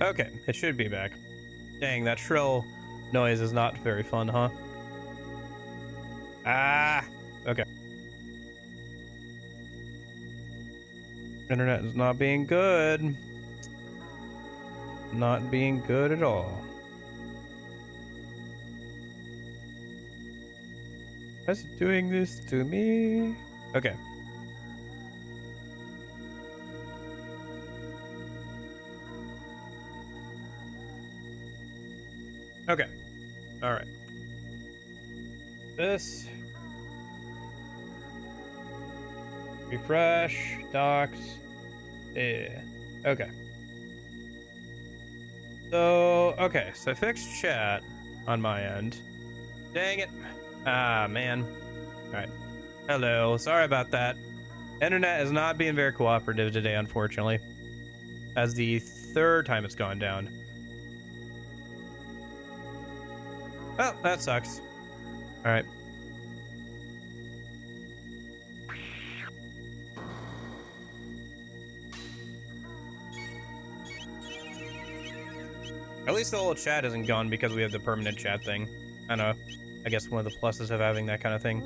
Okay, it should be back. Dang, that shrill noise is not very fun, huh? Ah, okay. Internet is not being good. Not being good at all. Why is it doing this to me? Okay. Okay. All right. This. Refresh. Docs. Yeah. Okay. So, okay. So I fixed chat on my end. Dang it. Ah, man. All right. Hello. Sorry about that. Internet is not being very cooperative today, unfortunately. As the third time it's gone down. Well, that sucks. All right. At least the whole chat isn't gone because we have the permanent chat thing. I know. I guess one of the pluses of having that kind of thing.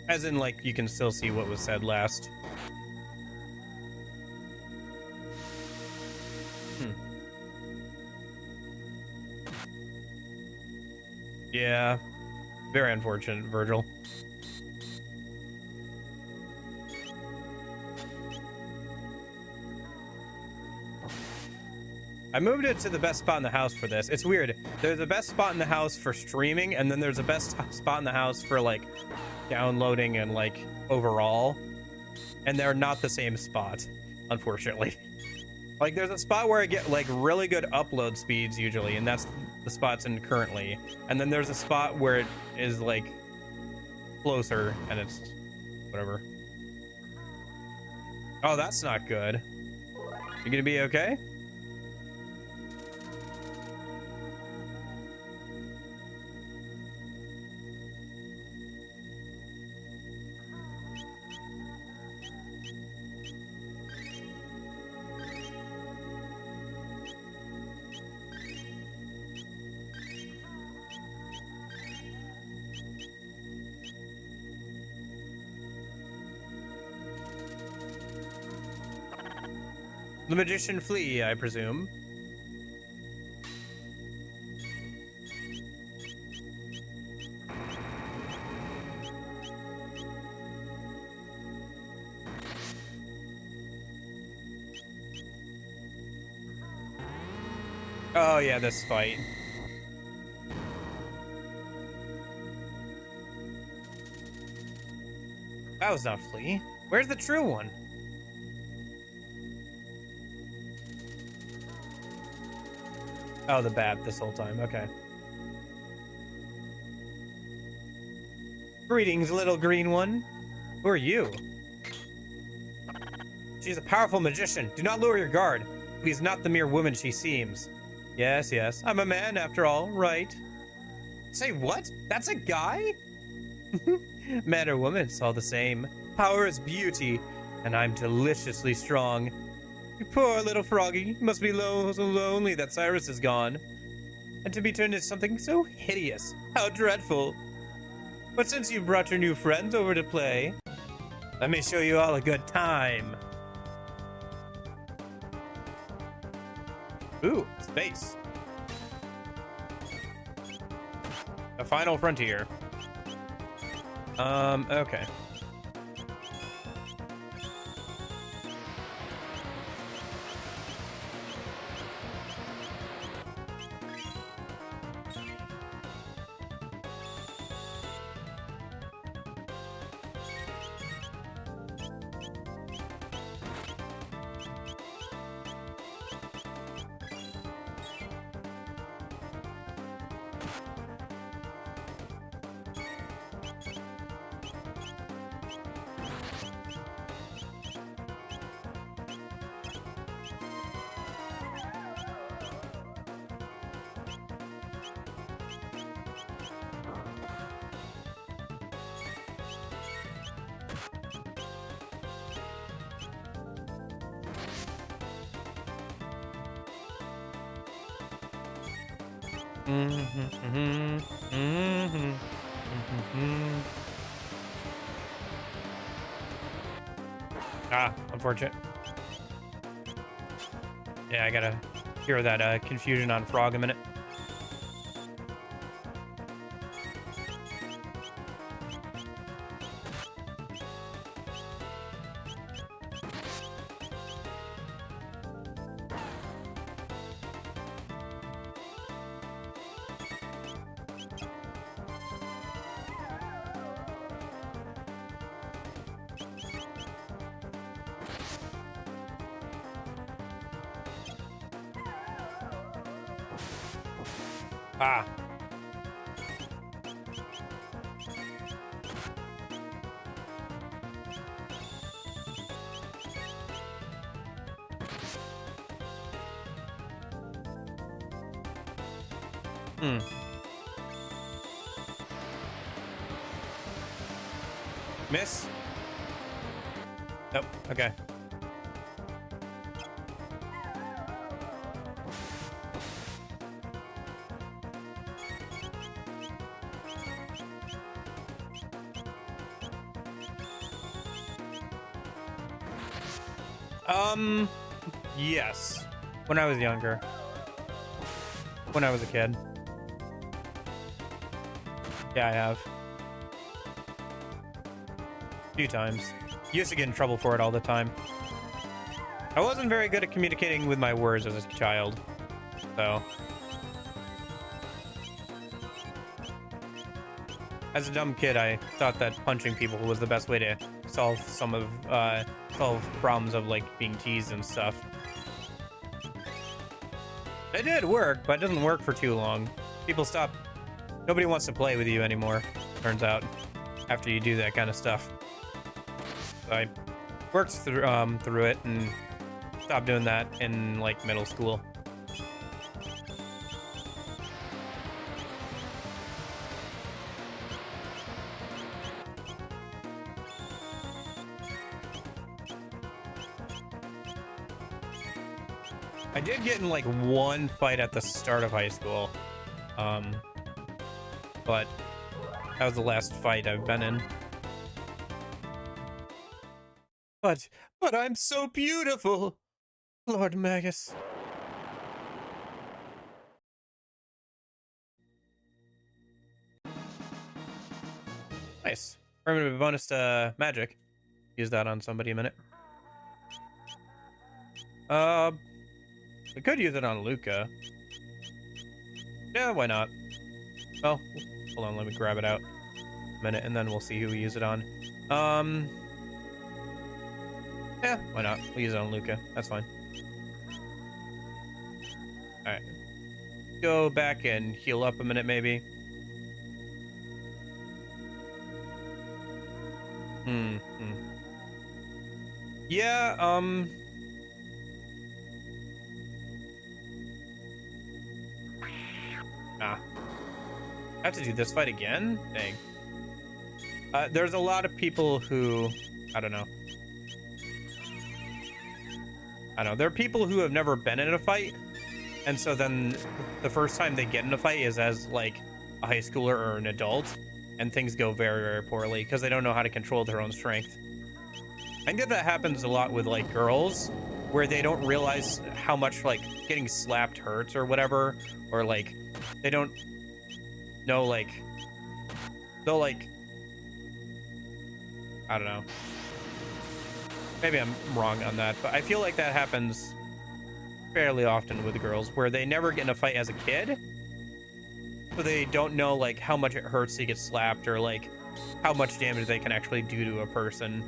As in, like, you can still see what was said last. Yeah. Very unfortunate, Virgil. I moved it to the best spot in the house for this. It's weird. There's the best spot in the house for streaming, and then there's the best spot in the house for, like, downloading and, like, overall. And they're not the same spot, unfortunately. Like, there's a spot where I get, like, really good upload speeds usually, and that's the spot's in currently. And then there's a spot where it is, like, closer, and it's whatever. Oh, that's not good. You gonna be okay? The magician flee, I presume. Oh yeah, this fight. That was not Flea. Where's the true one? Oh, the bat this whole time. Okay. Greetings, little green one. Who are you? She's a powerful magician. Do not lower your guard. She's not the mere woman she seems. Yes, yes. I'm a man after all, right? Say what? That's a guy? Man or woman, it's all the same. Power is beauty, and I'm deliciously strong. You poor little froggy. You must be so lonely that Cyrus is gone. And to be turned into something so hideous. How dreadful. But since you've brought your new friends over to play, let me show you all a good time. Ooh, space. The final frontier. Okay. Ah, unfortunate. Yeah, I gotta hear that confusion on Frog a minute. Ah. Hmm. Miss? Nope. Okay. Yes. When I was younger. When I was a kid. Yeah, I have. A few times. Used to get in trouble for it all the time. I wasn't very good at communicating with my words as a child. So. As a dumb kid, I thought that punching people was the best way to solve solve problems of like being teased and stuff. It did work, but it doesn't work for too long. People stop. Nobody wants to play with you anymore, turns out, after you do that kind of stuff. So I worked through it and stopped doing that in like middle school. I did get in like one fight at the start of high school, but that was the last fight I've been in. But I'm so beautiful, Lord Magus. Nice. Permanent bonus to magic. Use that on somebody a minute. We could use it on Luca. Yeah, why not? Well, hold on, let me grab it out a minute, and then we'll see who we use it on. Yeah, why not? We'll use it on Luca. That's fine. Alright. Go back and heal up a minute, maybe. Yeah, I have to do this fight again? Dang. There's a lot of people who... I don't know. There are people who have never been in a fight, and so then the first time they get in a fight is as, like, a high schooler or an adult, and things go very, very poorly, because they don't know how to control their own strength. I think that happens a lot with, like, girls, where they don't realize how much, like, getting slapped hurts or whatever, or, like, they don't know, like, they'll, like, I don't know. Maybe I'm wrong on that, but I feel like that happens fairly often with girls, where they never get in a fight as a kid, so they don't know, like, how much it hurts to get slapped, or, like, how much damage they can actually do to a person.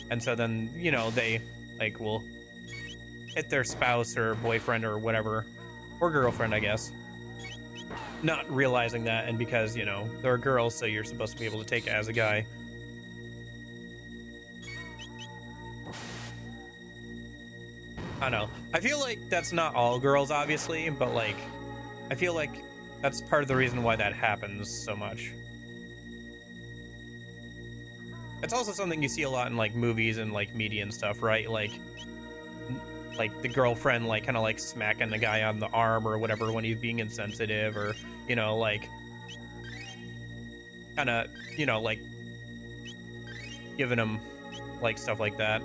And so then, you know, they, like, will hit their spouse or boyfriend or whatever, or girlfriend, I guess, not realizing that, and because, you know, they're girls, so you're supposed to be able to take it as a guy. I don't know. I feel like that's not all girls, obviously, but, like, I feel like that's part of the reason why that happens so much. It's also something you see a lot in, like, movies and, like, media and stuff, right? Like, like the girlfriend like kind of like smacking the guy on the arm or whatever when he's being insensitive, or like kind of like giving him like stuff like that.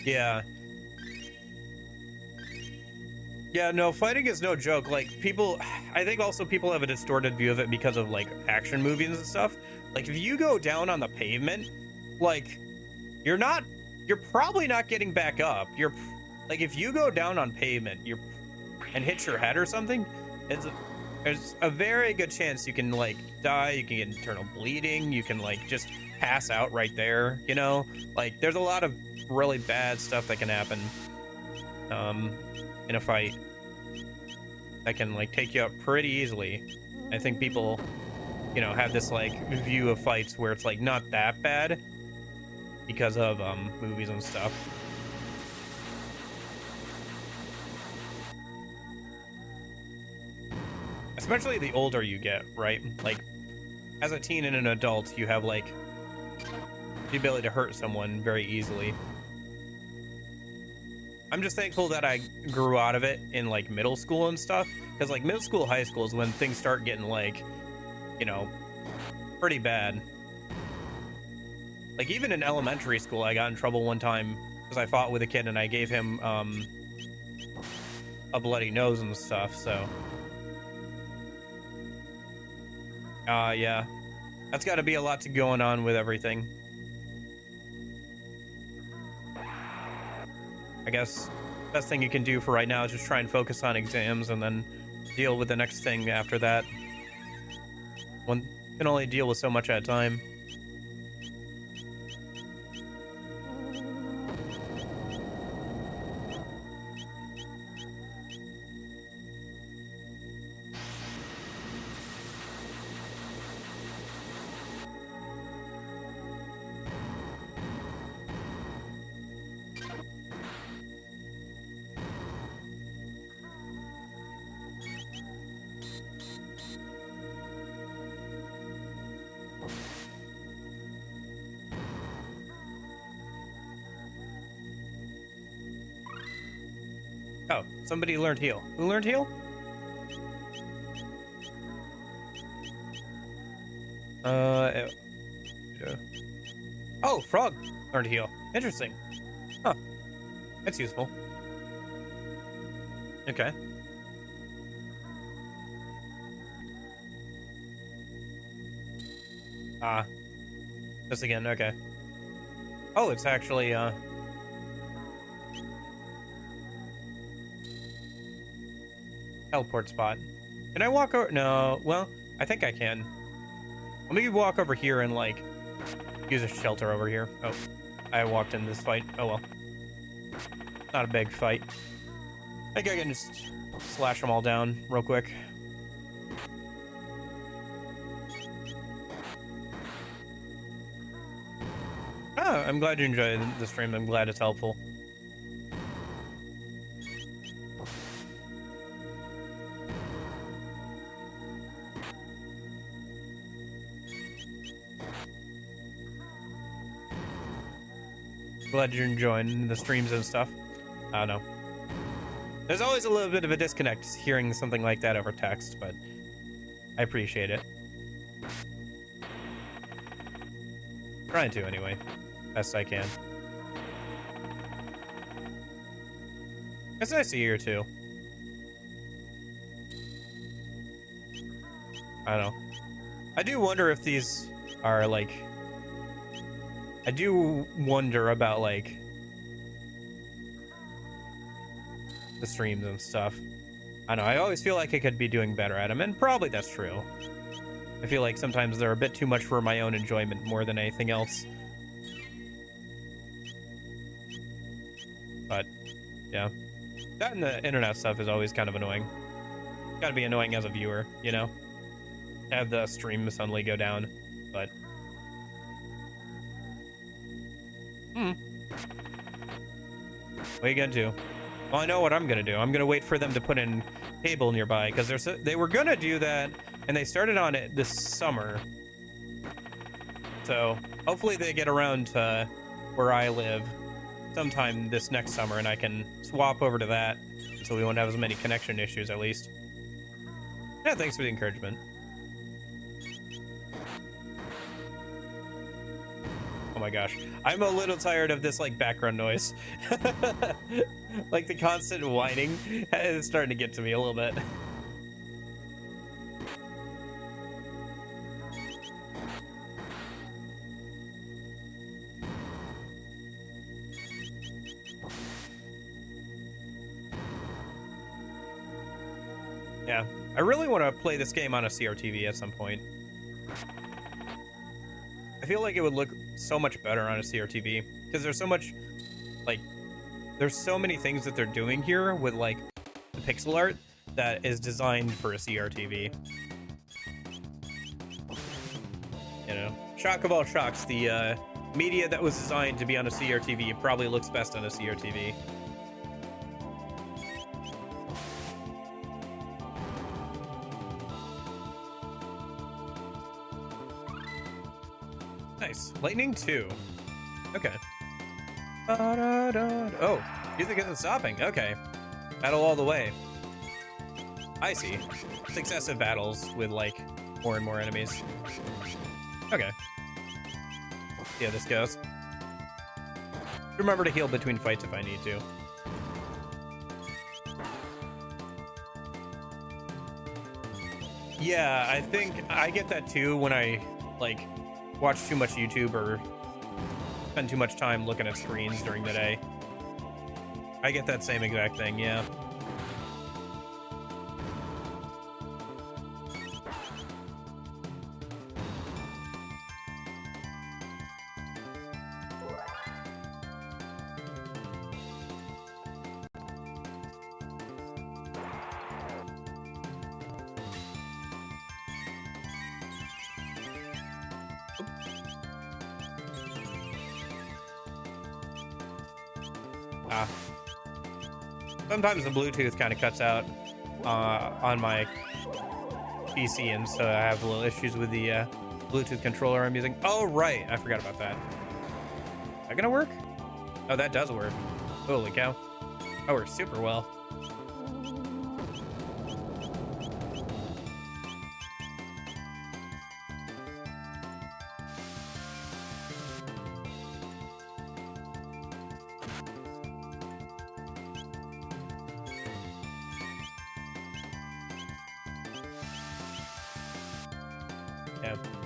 Yeah. Yeah, no, fighting is no joke. Like, I think also people have a distorted view of it because of like action movies and stuff. Like, if you go down on the pavement, like, you're probably not getting back up. Like, if you go down on pavement, and hit your head or something, there's a very good chance you can like die, you can get internal bleeding, you can like just pass out right there, Like, there's a lot of really bad stuff that can happen in a fight that can like take you out pretty easily. I think people, have this like view of fights where it's like not that bad because of movies and stuff. Especially the older you get, right? Like, as a teen and an adult, you have like the ability to hurt someone very easily. I'm just thankful that I grew out of it in like middle school and stuff, because like middle school, high school is when things start getting like, pretty bad. Like, even in elementary school, I got in trouble one time because I fought with a kid and I gave him a bloody nose and stuff. So yeah, that's got to be a lot to going on with everything. I guess best thing you can do for right now is just try and focus on exams and then deal with the next thing after that. One can only deal with so much at a time. Oh, somebody learned heal. Who learned heal? Oh, frog learned heal. Interesting. Huh. That's useful. Okay. This again, okay. Oh, it's actually, teleport spot. Can I walk over? No, well, I think I can. Let me walk over here and, like, use a shelter over here. Oh, I walked in this fight. Oh, well. Not a big fight. I think I can just slash them all down real quick. Oh, I'm glad you enjoyed the stream. I'm glad it's helpful. Glad you're enjoying the streams and stuff. I don't know. There's always a little bit of a disconnect hearing something like that over text, but I appreciate it. Trying to, anyway. Best I can. It's nice to hear, too. I don't know. I do wonder if these are, like... I do wonder about, like, the streams and stuff. I don't know, I always feel like I could be doing better at them, and probably that's true. I feel like sometimes they're a bit too much for my own enjoyment more than anything else. But, yeah. That and the internet stuff is always kind of annoying. Gotta be annoying as a viewer, you know? To have the stream suddenly go down, but... What are you gonna do? Well, I know what I'm gonna do. I'm gonna wait for them to put in cable nearby, because they were gonna do that, and they started on it this summer. So hopefully they get around to where I live sometime this next summer, and I can swap over to that, so we won't have as many connection issues at least. Yeah, thanks for the encouragement. Oh my gosh, I'm a little tired of this like background noise. Like the constant whining is starting to get to me a little bit. Yeah, I really want to play this game on a CRTV at some point. I feel like it would look so much better on a CRTV because there's so much, like, there's so many things that they're doing here with like the pixel art that is designed for a CRTV. You know, shock of all shocks, the media that was designed to be on a CRTV probably looks best on a CRTV. Nice. Lightning 2. Okay. Oh, music isn't stopping. Okay. Battle all the way. I see. Successive battles with, like, more and more enemies. Okay. See how this goes. Remember to heal between fights if I need to. Yeah, I think I get that too when I, like, watch too much YouTube or spend too much time looking at screens during the day. I get that same exact thing, yeah. Sometimes the Bluetooth kind of cuts out on my PC, and so I have little issues with the Bluetooth controller I'm using. Oh, right. I forgot about that. Is that gonna work? Oh, that does work. Holy cow. That works super well.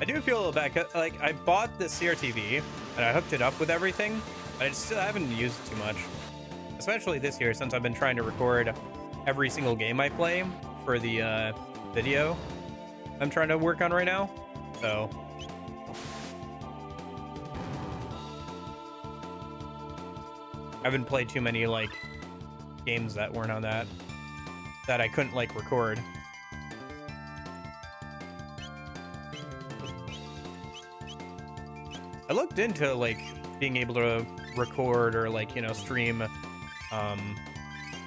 I do feel a little bad, like, I bought the CRTV and I hooked it up with everything, but I still haven't used it too much. Especially this year, since I've been trying to record every single game I play for the video I'm trying to work on right now. So I haven't played too many, like, games that weren't on that I couldn't, like, record. I looked into, like, being able to record or, like, you know, stream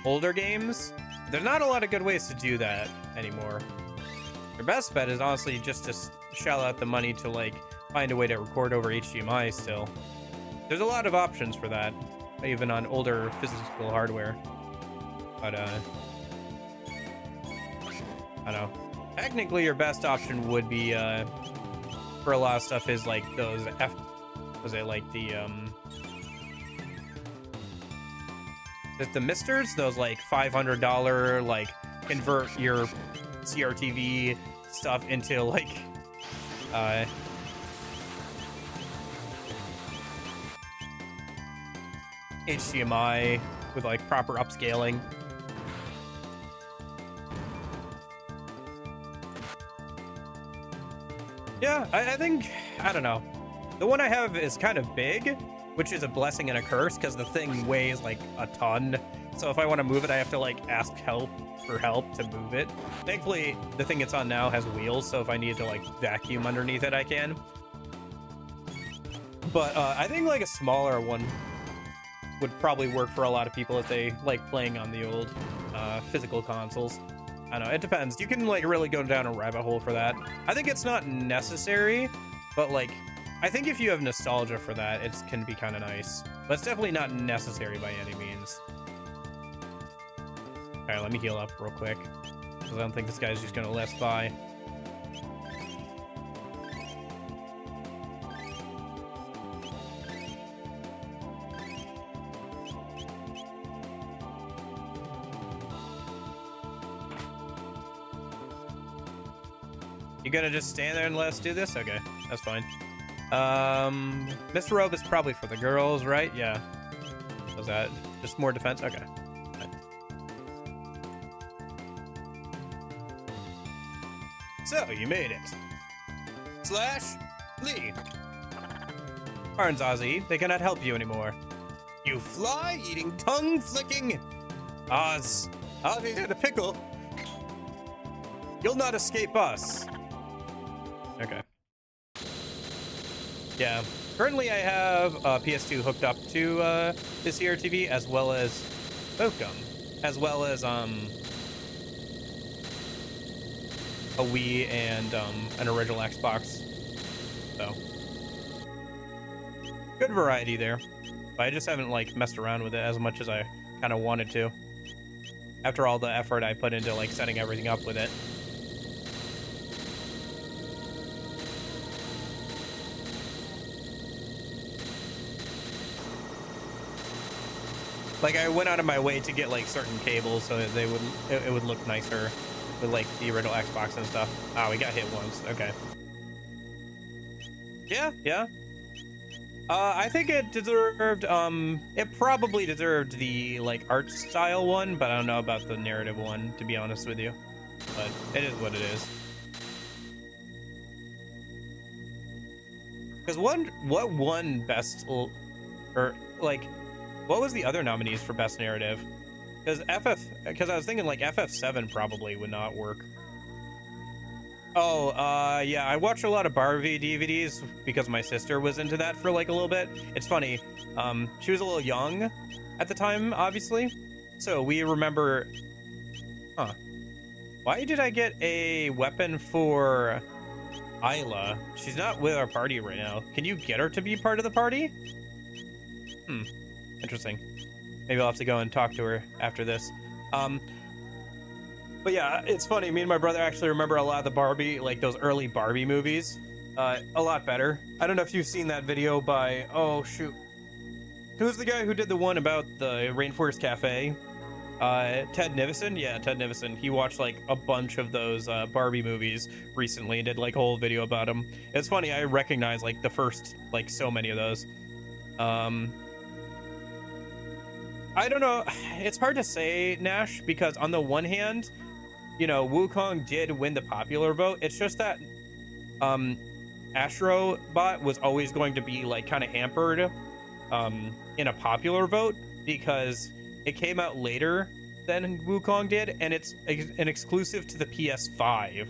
older games. There's not a lot of good ways to do that anymore. Your best bet is honestly just to shell out the money to, like, find a way to record over HDMI still. There's a lot of options for that, even on older physical hardware. But, I don't know. Technically, your best option would be, for a lot of stuff is, like, those was it like the misters, those like $500 like convert your CRTV stuff into like HDMI with like proper upscaling. Yeah, I think, I don't know. The one I have is kind of big, which is a blessing and a curse because the thing weighs like a ton. So if I want to move it, I have to like ask for help to move it. Thankfully, the thing it's on now has wheels, so if I need to like vacuum underneath it, I can. But I think like a smaller one would probably work for a lot of people if they like playing on the old physical consoles. I don't know, it depends. You can like really go down a rabbit hole for that. I think it's not necessary, but like I think if you have nostalgia for that, it can be kind of nice. But it's definitely not necessary by any means. Alright, let me heal up real quick. Because I don't think this guy's just going to last by. You gonna just stand there and let us do this? Okay, that's fine. Mr. Robe is probably for the girls, right? Yeah. Was that just more defense? Okay. So, you made it. Slash Lee. Barnes Ozzy, they cannot help you anymore. You fly-eating, tongue-flicking Oz. Ozzy in a pickle. You'll not escape us. Okay. Yeah. Currently, I have PS2 hooked up to this here TV, as well as Bokum, as well as a Wii and an original Xbox. So good variety there. But I just haven't like messed around with it as much as I kind of wanted to. After all the effort I put into like setting everything up with it. Like I went out of my way to get like certain cables so that they would it would look nicer with like the original Xbox and stuff. Oh, we got hit once. Okay. Yeah. I think it deserved it probably deserved the like art style one, but I don't know about the narrative one, to be honest with you. But it is what it is. Because what won best, or like, what was the other nominees for best narrative? Because I was thinking like FF7 probably would not work. Oh, yeah, I watched a lot of Barbie DVDs because my sister was into that for like a little bit. It's funny, she was a little young at the time, obviously. So we remember, why did I get a weapon for Isla? She's not with our party right now. Can you get her to be part of the party? Interesting. Maybe I'll have to go and talk to her after this. But yeah, it's funny. Me and my brother actually remember a lot of the Barbie, like those early Barbie movies, a lot better. I don't know if you've seen that video by, oh shoot, who's the guy who did the one about the Rainforest Cafe? Ted Nivison? Yeah, Ted Nivison. He watched like a bunch of those Barbie movies recently and did like a whole video about them. It's funny, I recognize like the first, like so many of those. I don't know. It's hard to say, Nash, because on the one hand, you know, Wukong did win the popular vote. It's just that Astrobot was always going to be like kind of hampered in a popular vote because it came out later than Wukong did, and it's an exclusive to the PS5.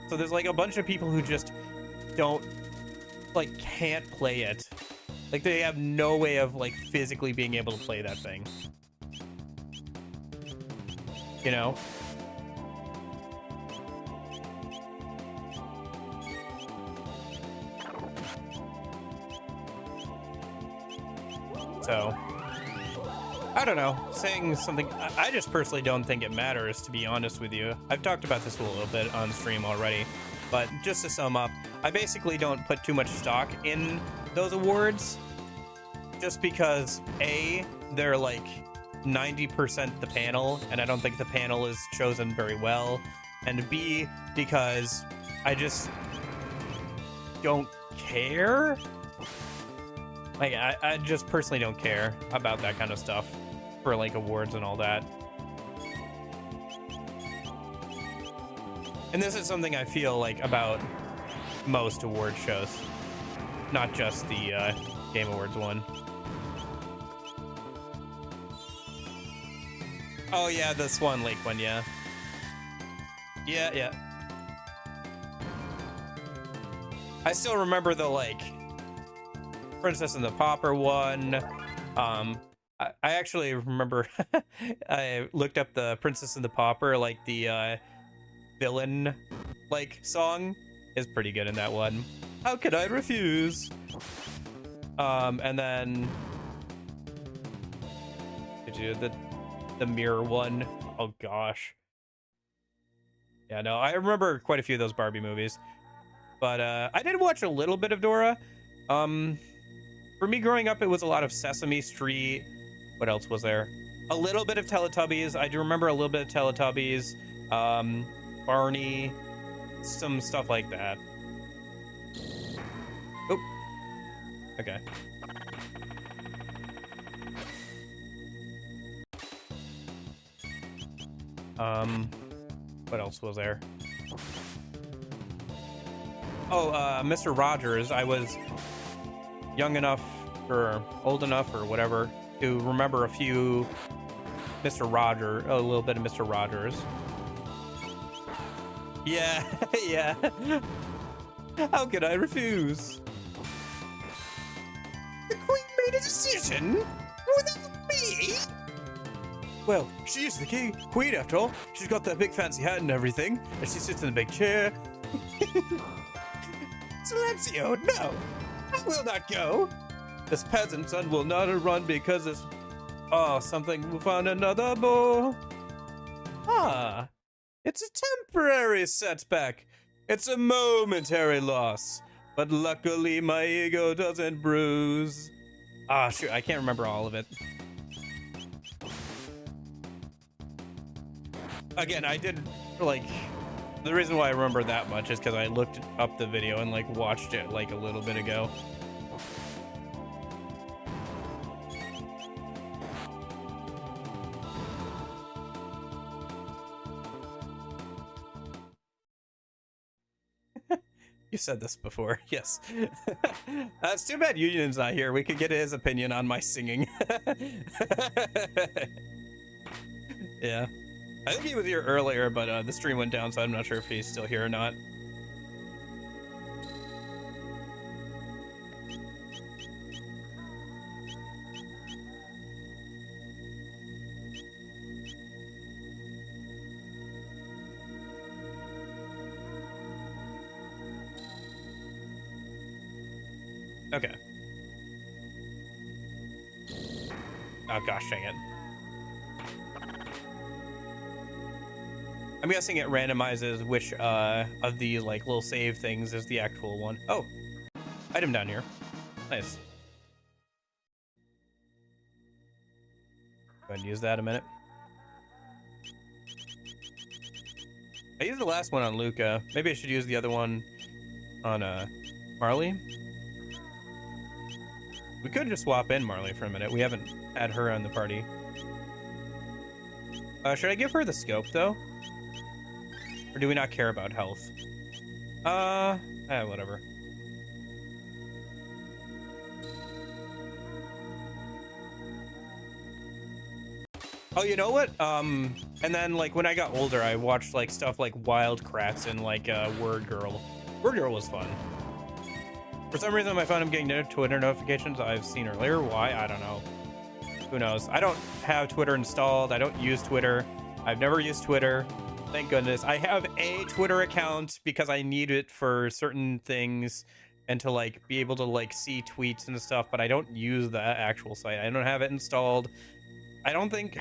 So there's like a bunch of people who just can't play it. Like they have no way of like physically being able to play that thing. You know? So, I don't know. Saying something, I just personally don't think it matters, to be honest with you. I've talked about this a little bit on stream already, but just to sum up, I basically don't put too much stock in those awards just because A, they're like 90% the panel, and I don't think the panel is chosen very well, and B, because I just don't care. Like, I just personally don't care about that kind of stuff for like awards and all that. And this is something I feel like about most award shows, not just the Game Awards one. Oh yeah, the Swan Lake one, yeah. Yeah. I still remember the like Princess and the Pauper one. I actually remember I looked up the Princess and the Pauper, like the villain like song is pretty good in that one. How could I refuse? And then did you do the mirror one? Oh gosh. Yeah, no, I remember quite a few of those Barbie movies. But I did watch a little bit of Dora. For me growing up, it was a lot of Sesame Street. What else was there? A little bit of Teletubbies. I do remember a little bit of Teletubbies. Barney, some stuff like that. Oh, okay. What else was there? Oh, Mr. Rogers. I was young enough or old enough or whatever to remember a few a little bit of Mr. Rogers. Yeah, yeah. How could I refuse? The Queen made a decision without me? Well, she is the queen after all. She's got that big fancy hat and everything, and she sits in the big chair. Silencio, no! I will not go! This peasant son will not run because this... Oh, something will find another boy. Ah, it's a temporary setback. It's a momentary loss. But luckily my ego doesn't bruise. Ah, shoot, I can't remember all of it. Again, I did, like... The reason why I remember that much is because I looked up the video and, like, watched it, like, a little bit ago. You said this before, yes. It's too bad Union's not here. We could get his opinion on my singing. Yeah. I think he was here earlier, but the stream went down, so I'm not sure if he's still here or not. Okay. Oh gosh, dang it. I'm guessing it randomizes which of the like little save things is the actual one. Oh, item down here. Nice. Go ahead and use that a minute. I used the last one on Luca. Maybe I should use the other one on Marley. We could just swap in Marley for a minute. We haven't had her on the party. Should I give her the scope though? Or do we not care about health? Whatever. Oh, you know what? And then, like, when I got older, I watched, like, stuff like Wild Kratts and, like, Word Girl. Word Girl was fun. For some reason, on my phone, I'm getting no Twitter notifications I've seen earlier. Why? I don't know. Who knows? I don't have Twitter installed. I don't use Twitter. I've never used Twitter. Thank goodness. I have a Twitter account because I need it for certain things and to like be able to like see tweets and stuff, but I don't use the actual site. I don't have it installed. I don't think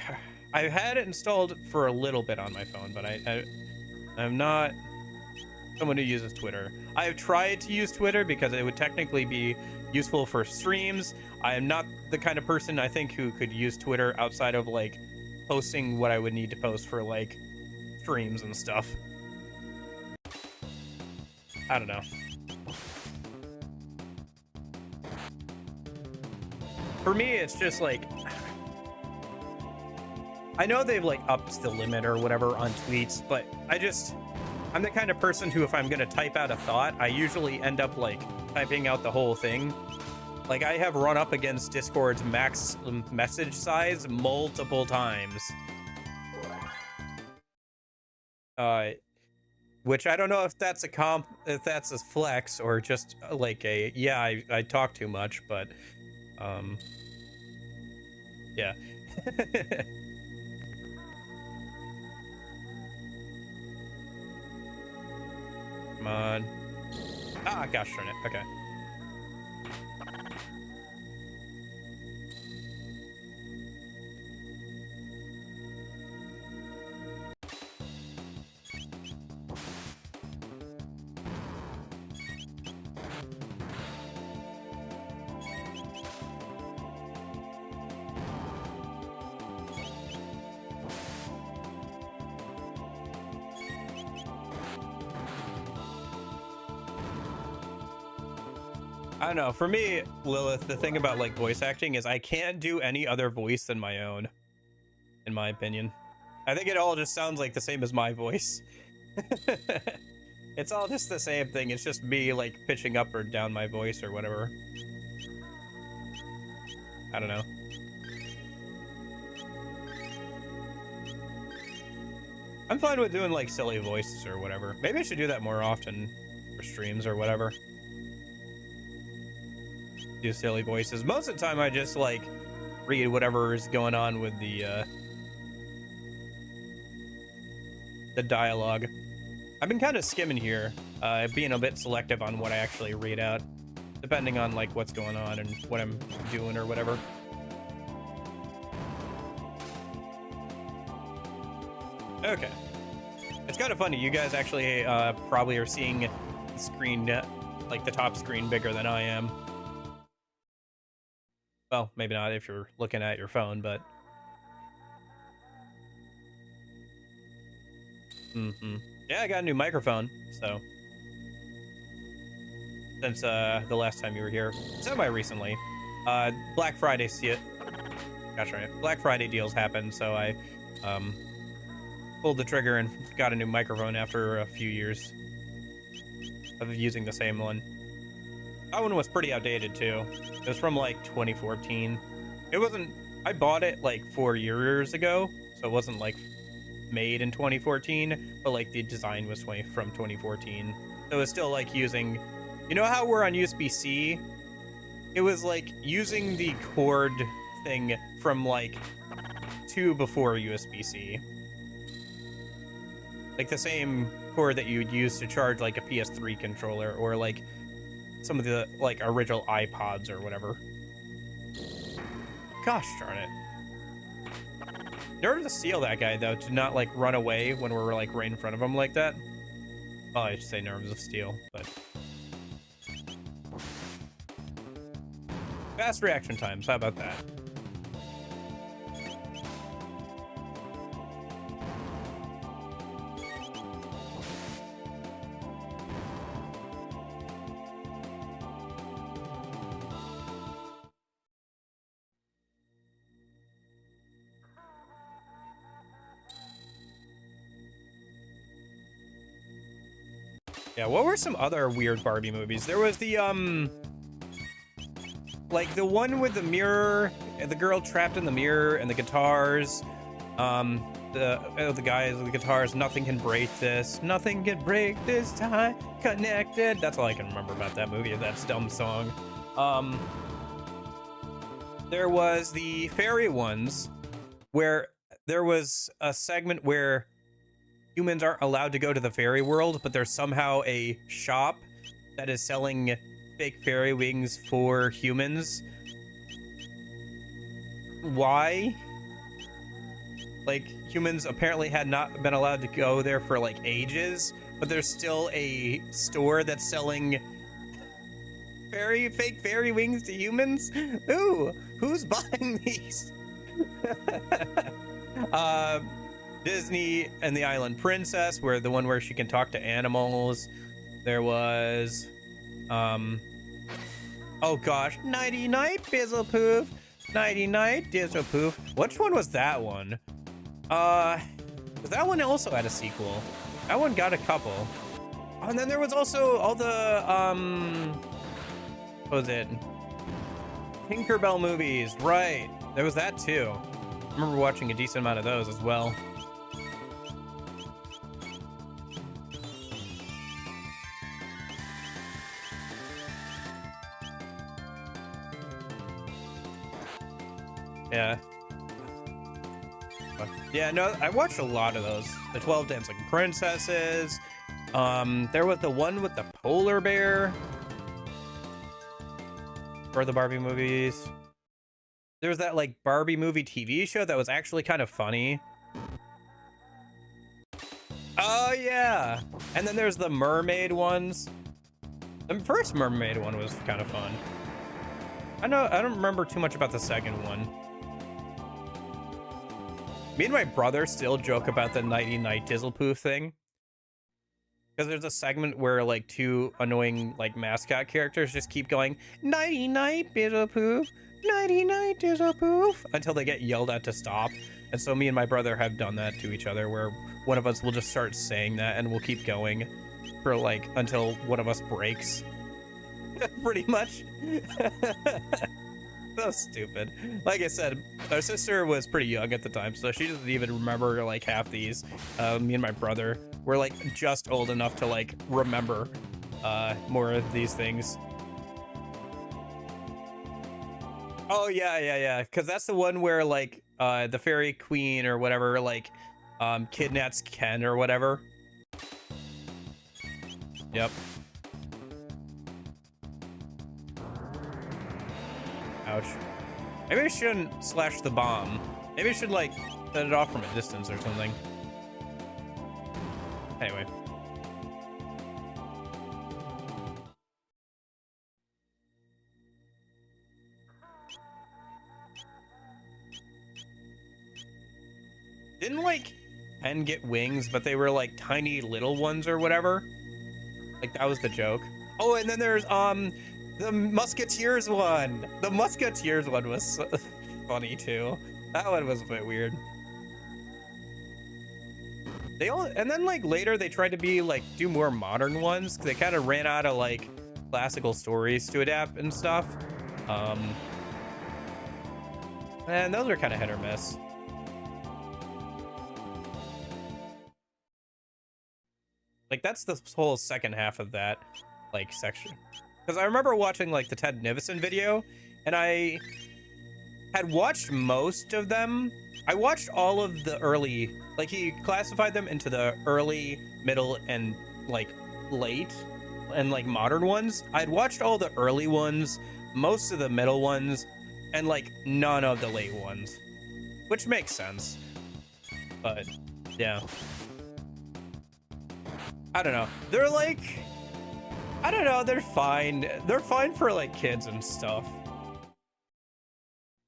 I've had it installed for a little bit on my phone, but I'm not someone who uses Twitter. I've tried to use Twitter because it would technically be useful for streams. I am not the kind of person I think who could use Twitter outside of like posting what I would need to post for like streams and stuff. I don't know. For me, it's just like, I know they've like upped the limit or whatever on tweets, but I'm the kind of person who, if I'm gonna type out a thought, I usually end up like typing out the whole thing. Like I have run up against Discord's max message size multiple times. Which I don't know if that's a flex or just like a, yeah, I talk too much, but, yeah. Come on. Ah, gosh darn it. Okay. I don't know. For me, Lilith, the thing about like voice acting is I can't do any other voice than my own, in my opinion. I think it all just sounds like the same as my voice. It's all just the same thing. It's just me like pitching up or down my voice or whatever. I don't know. I'm fine with doing like silly voices or whatever. Maybe I should do that more often for streams or whatever. Do silly voices. Most of the time I just like read whatever is going on with the dialogue. I've been kind of skimming here, being a bit selective on what I actually read out, depending on like what's going on and what I'm doing or whatever. Okay. It's kind of funny. You guys actually probably are seeing the screen, like the top screen, bigger than I am. Well, maybe not if you're looking at your phone, but... Yeah, I got a new microphone, so... Since the last time you were here. Semi-recently. Black Friday That's right. Black Friday deals happened, so I pulled the trigger and got a new microphone after a few years of using the same one. That one was pretty outdated too. It was from like 2014. It wasn't, I bought it like 4 years ago, so it wasn't like made in 2014, but like the design was from 2014. So it was still like using, you know how we're on USB-C? It was like using the cord thing from like before USB-C. Like the same cord that you would use to charge like a PS3 controller or like some of the like original iPods or whatever. Gosh darn it. Nerve to steal that guy though, to not like run away when we're like right in front of him like that. Well, I should say nerves of steel, but fast reaction times, how about that? Yeah, what were some other weird Barbie movies? There was the, like the one with the mirror, and the girl trapped in the mirror, and the guitars, the guys with the guitars, nothing can break this, nothing can break this time, connected. That's all I can remember about that movie, that dumb song. There was the fairy ones, where there was a segment where humans aren't allowed to go to the fairy world, but there's somehow a shop that is selling fake fairy wings for humans. Why? Like, humans apparently had not been allowed to go there for like ages, but there's still a store that's selling fake fairy wings to humans? Ooh, who's buying these? Disney and the Island Princess, where the one where she can talk to animals. There was, oh gosh, Nighty Night, Bizzlepoof. Nighty Night, Dizzlepoof. Which one was that one? That one also had a sequel. That one got a couple. Oh, and then there was also all the, what was it? Tinkerbell movies, right. There was that too. I remember watching a decent amount of those as well. Yeah. Yeah, no, I watched a lot of those. The 12 Dancing Princesses. There was the one with the polar bear. For the Barbie movies. There was that like Barbie movie TV show that was actually kind of funny. Oh yeah. And then there's the mermaid ones. The first mermaid one was kind of fun. I don't remember too much about the second one. Me and my brother still joke about the Nighty Night Dizzlepoof thing. Because there's a segment where like two annoying like mascot characters just keep going, nighty night, bizzle poof, nighty night, dizzle poof, until they get yelled at to stop. And so me and my brother have done that to each other, where one of us will just start saying that and we'll keep going for like until one of us breaks. Pretty much. So stupid. Like I said, our sister was pretty young at the time, so she doesn't even remember like half these. Me and my brother were like just old enough to like remember more of these things. Oh yeah, because that's the one where like the fairy queen or whatever like kidnaps Ken or whatever. Yep. Ouch. Maybe I shouldn't slash the bomb. Maybe I should like set it off from a distance or something. Anyway. Didn't like Ken get wings, but they were like tiny little ones or whatever? Like that was the joke. Oh, and then there's the Musketeers one. The Musketeers one was so funny too. That one was a bit weird. They all, and then like later they tried to be like do more modern ones because they kind of ran out of like classical stories to adapt and stuff. And those are kind of hit or miss. Like that's the whole second half of that like section. Because I remember watching like the Ted Nivison video, and I had watched most of them. I watched all of the early, like he classified them into the early, middle, and like late and like modern ones. I'd watched all the early ones, most of the middle ones, and like none of the late ones, which makes sense. But yeah. I don't know. They're like, I don't know. They're fine. They're fine for like kids and stuff.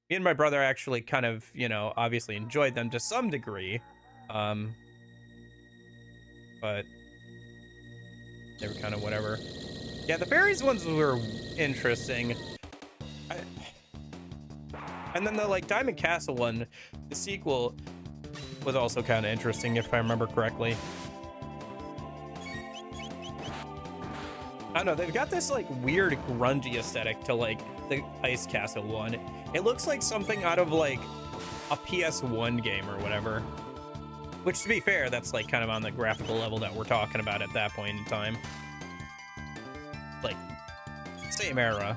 Me and my brother actually kind of, you know, obviously enjoyed them to some degree. But they were kind of whatever. Yeah, the fairies ones were interesting. And then the like Diamond Castle one, the sequel, was also kind of interesting if I remember correctly. I don't know, they've got this like weird grungy aesthetic to like the Ice Castle one. It looks like something out of like a PS1 game or whatever. Which to be fair, that's like kind of on the graphical level that we're talking about at that point in time. Like, same era.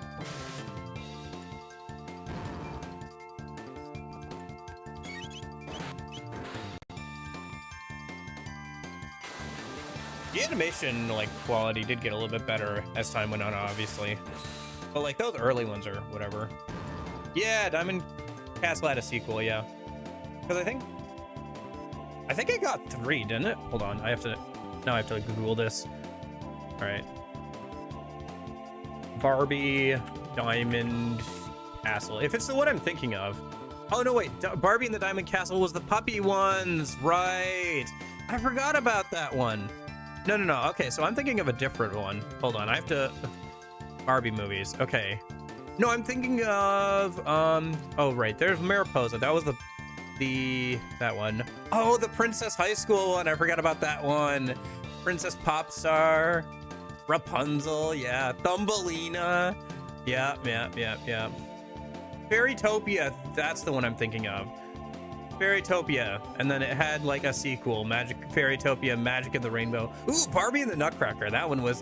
The animation like quality did get a little bit better as time went on, obviously, but like those early ones or whatever. Yeah, Diamond Castle had a sequel, yeah, because I think it got 3, didn't it? Hold on, I have to like, Google this. All right, Barbie Diamond Castle, if it's the one I'm thinking of. Oh no, wait, Barbie and the Diamond Castle was the puppy ones, right? I forgot about that one. No. Okay, so I'm thinking of a different one. Hold on, I have to... Barbie movies. Okay. No, I'm thinking of... Oh, right. There's Mariposa. That was that one. Oh, the Princess High School one. I forgot about that one. Princess Popstar. Rapunzel. Yeah. Thumbelina. Yeah. Fairytopia. That's the one I'm thinking of. Fairytopia, and then it had like a sequel, Fairytopia, Magic in the Rainbow. Ooh, Barbie and the Nutcracker. That one was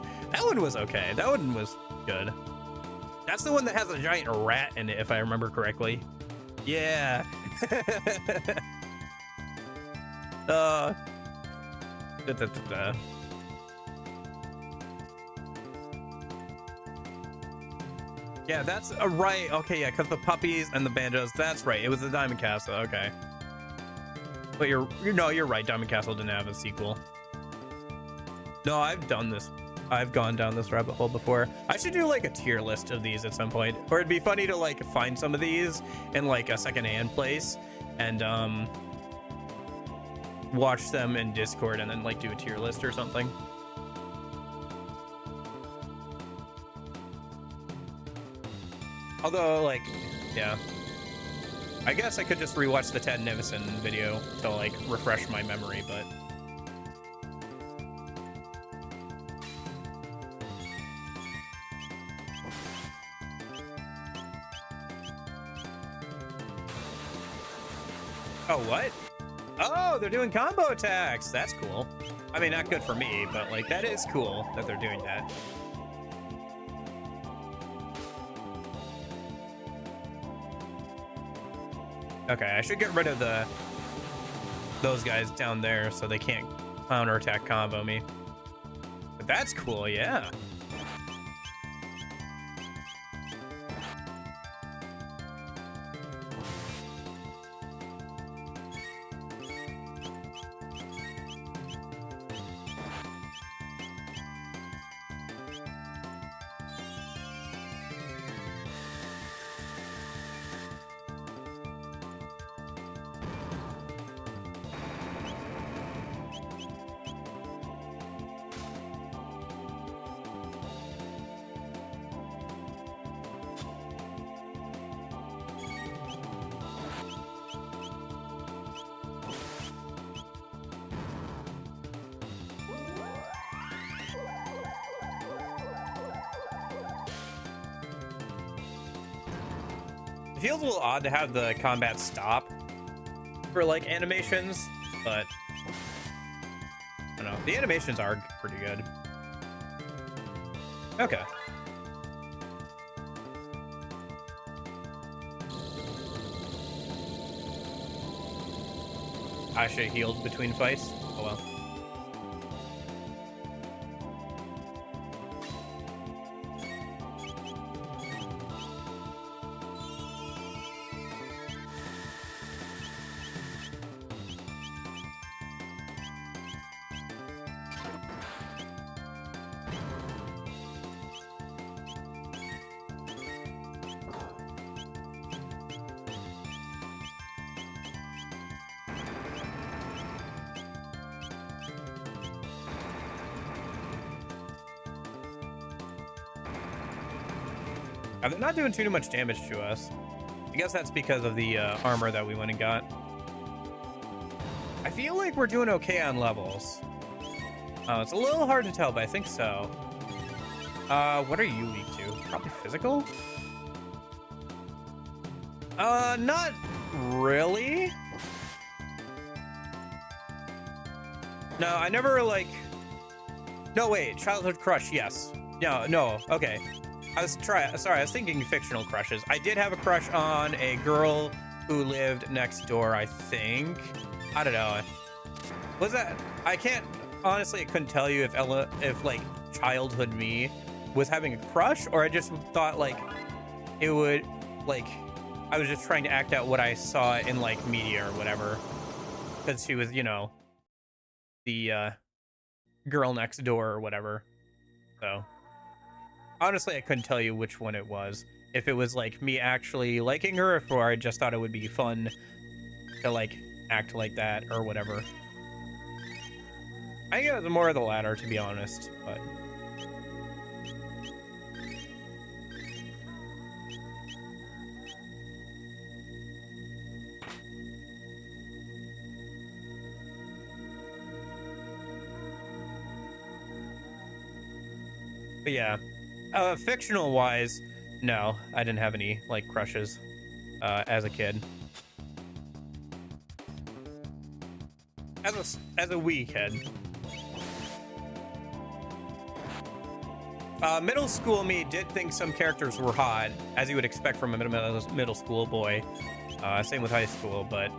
okay. That one was good. That's the one that has a giant rat in it, if I remember correctly. Yeah. Yeah, that's right. Okay, yeah, because the puppies and the banjos. That's right. It was the Diamond Castle. Okay. But you're right. Diamond Castle didn't have a sequel. No, I've done this. I've gone down this rabbit hole before. I should do like a tier list of these at some point, or it'd be funny to like find some of these in like a secondhand place and watch them in Discord and then like do a tier list or something. Although, like, yeah. I guess I could just rewatch the Ted Nivison video to, like, refresh my memory, but... Oh, what? Oh, they're doing combo attacks. That's cool. I mean, not good for me, but, like, that is cool that they're doing that. Okay, I should get rid of those guys down there so they can't counterattack combo me. But that's cool, yeah. It feels a little odd to have the combat stop for, like, animations, but I don't know. The animations are pretty good. Okay. I should have healed between fights. Oh well. They're not doing too much damage to us. I guess that's because of the armor that we went and got. I feel like we're doing okay on levels. Oh, it's a little hard to tell, but I think so. What are you weak to? Probably physical? Not really. No, I never, like... No, wait, childhood crush, yes. No, okay. Sorry, I was thinking fictional crushes. I did have a crush on a girl who lived next door, I think. I don't know. Was that... honestly, I couldn't tell you if like, childhood me was having a crush, or I just thought, like, it would, like, I was just trying to act out what I saw in, like, media or whatever. Because she was, you know, the, girl next door or whatever. So... honestly, I couldn't tell you which one it was. If it was, like, me actually liking her, or I just thought it would be fun to, like, act like that, or whatever. I think it was more of the latter, to be honest, but... But yeah. Fictional wise, no, I didn't have any, like, crushes as a kid. As a wee kid. Middle school me did think some characters were hot, as you would expect from a middle school boy. Same with high school, but...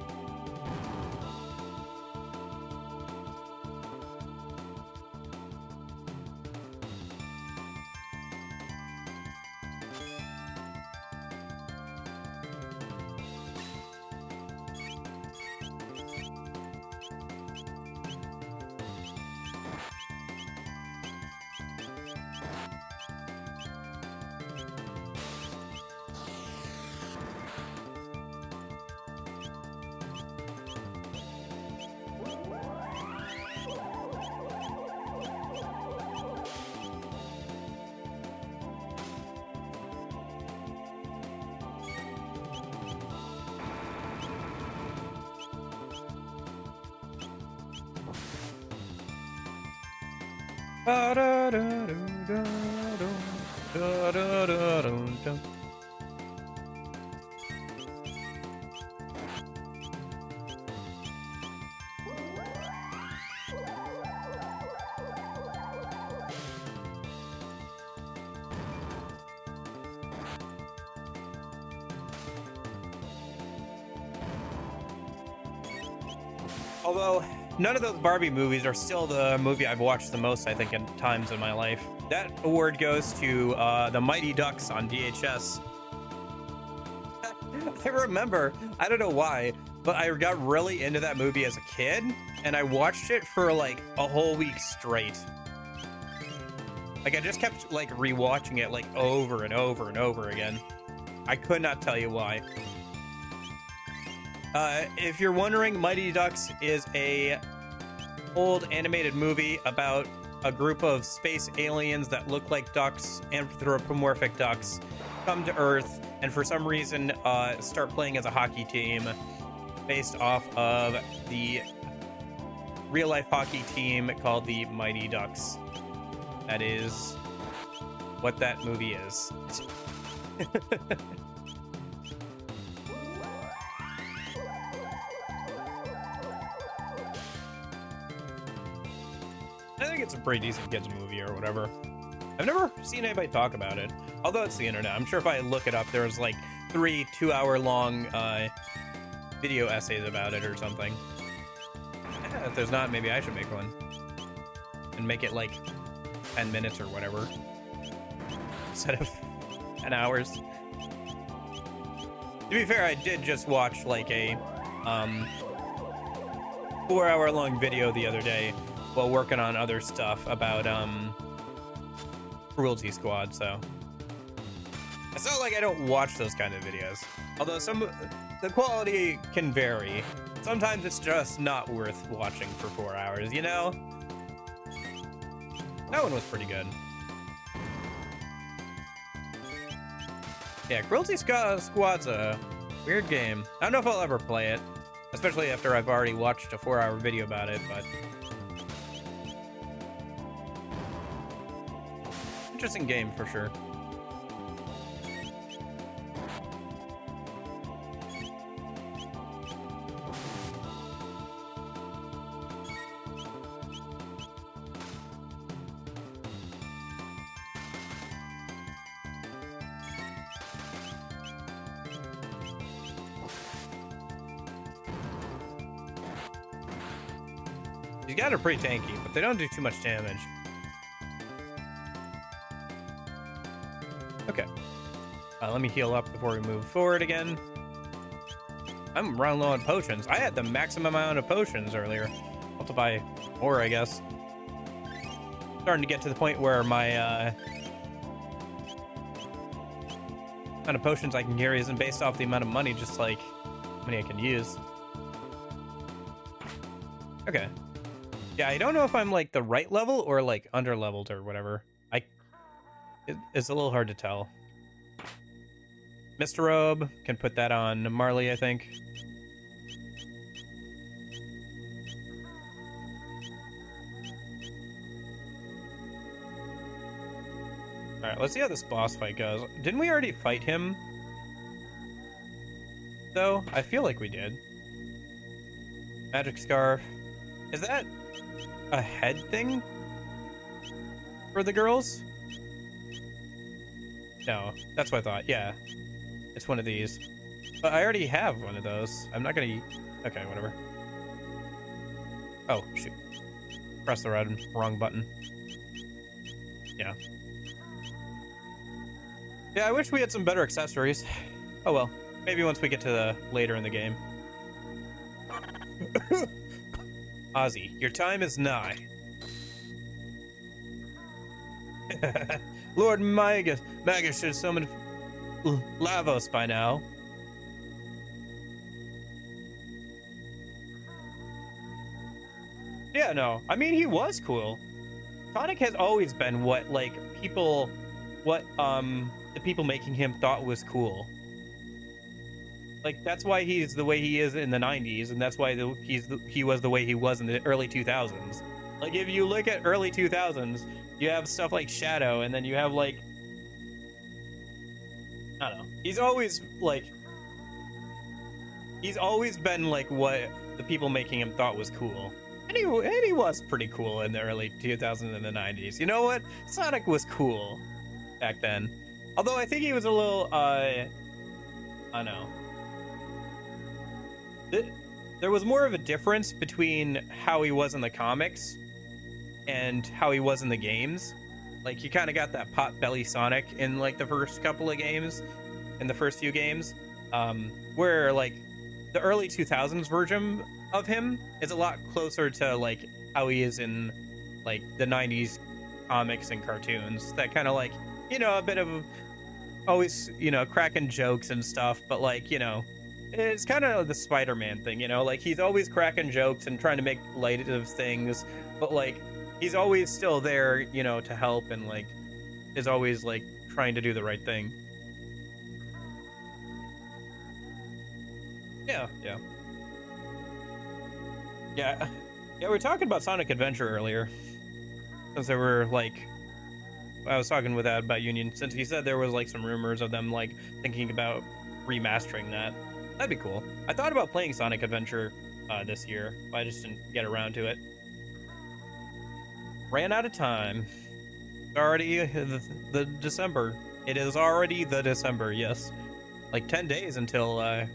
Although none of those Barbie movies are still the movie I've watched the most, I think, in times in my life. That award goes to the Mighty Ducks on VHS. I remember, I don't know why, but I got really into that movie as a kid, and I watched it for like a whole week straight. Like, I just kept like rewatching it like over and over and over again. I could not tell you why. If you're wondering, Mighty Ducks is a old animated movie about a group of space aliens that look like ducks, anthropomorphic ducks, come to Earth and for some reason start playing as a hockey team based off of the real-life hockey team called the Mighty Ducks. That is what that movie is. I think it's a pretty decent kids movie or whatever. I've never seen anybody talk about it, although it's the internet. I'm sure if I look it up, there's like 3 2-hour-long video essays about it or something. Yeah, if there's not, maybe I should make one and make it like 10 minutes or whatever instead of 10 hours. To be fair, I did just watch like a 4-hour-long video the other day while working on other stuff about Cruelty Squad, so it's not like I don't watch those kind of videos. Although the quality can vary. Sometimes it's just not worth watching for 4 hours, you know? That one was pretty good. Yeah, Cruelty Squad's a weird game. I don't know if I'll ever play it, especially after I've already watched a 4-hour video about it, but interesting game for sure. These guys are pretty tanky, but they don't do too much damage. Okay. Let me heal up before we move forward again. I'm running low on potions. I had the maximum amount of potions earlier. I'll have to buy more, I guess. Starting to get to the point where my amount of potions I can carry isn't based off the amount of money, just like how many I can use. Okay. Yeah, I don't know if I'm like the right level or like under leveled or whatever. It's a little hard to tell. Mr. Robe can put that on Marley, I think. Alright, let's see how this boss fight goes. Didn't we already fight him? Though? I feel like we did. Magic Scarf. Is that a head thing? For the girls? No, that's what I thought. Yeah. It's one of these. But I already have one of those. I'm not gonna... Okay, whatever. Oh, shoot. Press the wrong button. Yeah. Yeah, I wish we had some better accessories. Oh well. Maybe once we get to the later in the game. Ozzy, your time is nigh. Lord Magus should have summoned Lavos by now. Yeah, no. I mean, he was cool. Sonic has always been what, like, people... What, the people making him thought was cool. Like, that's why he's the way he is in the 90s, and that's why he was the way he was in the early 2000s. Like, if you look at early 2000s, you have stuff like Shadow, and then you have, like, I don't know. He's always been, like, what the people making him thought was cool. And he was pretty cool in the early 2000s and the 90s. You know what? Sonic was cool back then. Although I think he was a little, I don't know. There was more of a difference between how he was in the comics and how he was in the games. Like, you kind of got that pot-belly Sonic in, like, the first couple of games, in the first few games, where, like, the early 2000s version of him is a lot closer to, like, how he is in, like, the 90s comics and cartoons. That kind of, like, you know, a bit of always, you know, cracking jokes and stuff, but, like, you know, it's kind of the Spider-Man thing, you know? Like, he's always cracking jokes and trying to make light of things, but, like, he's always still there, you know, to help, and, like, is always, like, trying to do the right thing. Yeah. Yeah, we were talking about Sonic Adventure earlier. Since there were, like, I was talking with Ad about Union, since he said there was, like, some rumors of them, like, thinking about remastering that. That'd be cool. I thought about playing Sonic Adventure this year, but I just didn't get around to it. Ran out of time. It's already the December. It is already the December, yes. Like 10 days until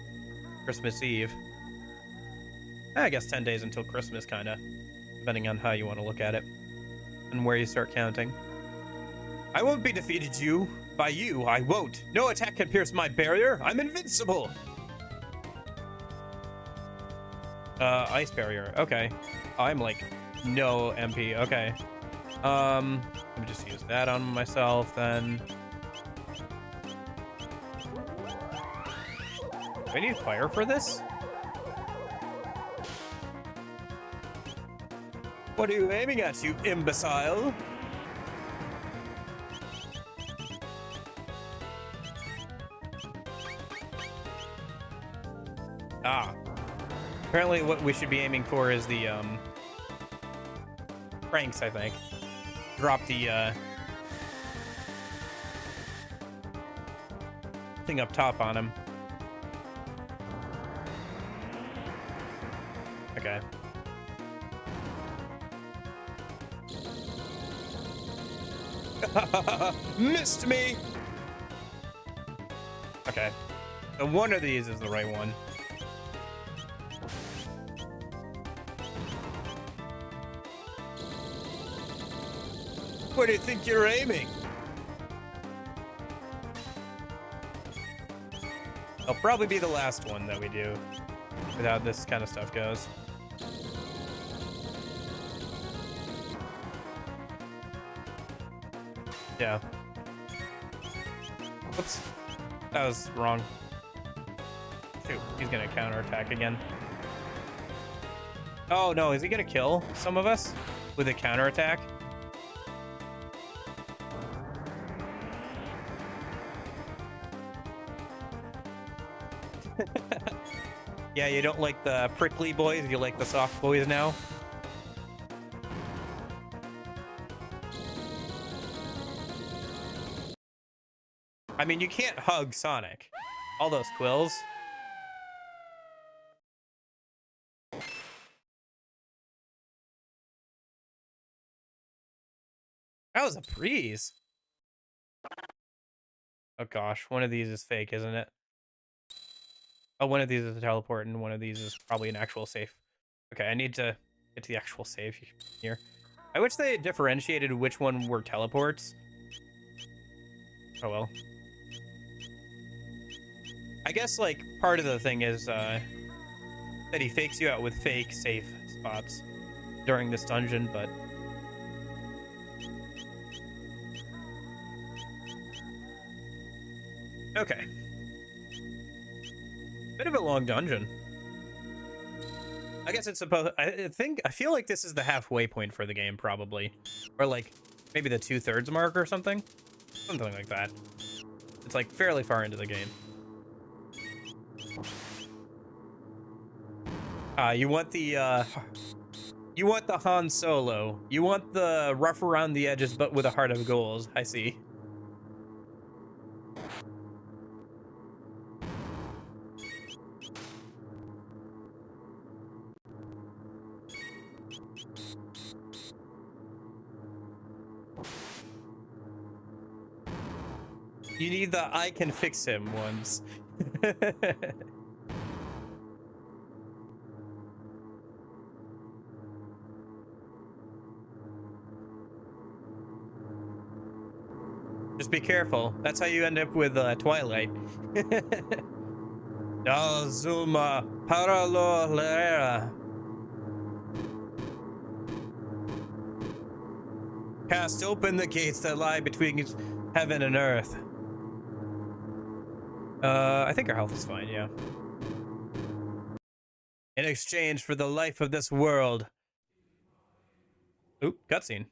Christmas Eve. I guess 10 days until Christmas, kind of. Depending on how you want to look at it. And where you start counting. I won't be defeated by you, I won't. No attack can pierce my barrier. I'm invincible. Ice barrier. Okay. I'm like no MP. Okay. Let me just use that on myself then. Do I need fire for this? What are you aiming at, you imbecile? Ah. Apparently what we should be aiming for is the, pranks, I think. Drop the, thing up top on him. Okay. Missed me! Okay. So one of these is the right one. Where do you think you're aiming? It'll probably be the last one that we do without this kind of stuff goes. Yeah. Whoops. That was wrong. Shoot, he's gonna counterattack again. Oh no, is he gonna kill some of us with a counterattack? Yeah, you don't like the prickly boys, you like the soft boys now? I mean, you can't hug Sonic. All those quills. That was a breeze. Oh gosh, one of these is fake, isn't it? Oh, one of these is a teleport, and one of these is probably an actual save. Okay, I need to get to the actual save here. I wish they differentiated which one were teleports. Oh well. I guess, like, part of the thing is that he fakes you out with fake safe spots during this dungeon, but... Okay. Bit of a long dungeon. I guess it's supposed... I feel like this is the halfway point for the game, probably. Or, like, maybe the 2/3 mark or something? Something like that. It's, like, fairly far into the game. You want the, You want the Han Solo. You want the rough around the edges, but with a heart of gold. I see. You need the I can fix him ones. Just be careful. That's how you end up with Twilight. Dalzuma Paralolera. Cast open the gates that lie between heaven and earth. I think our health is fine, yeah. In exchange for the life of this world. Oop, cutscene.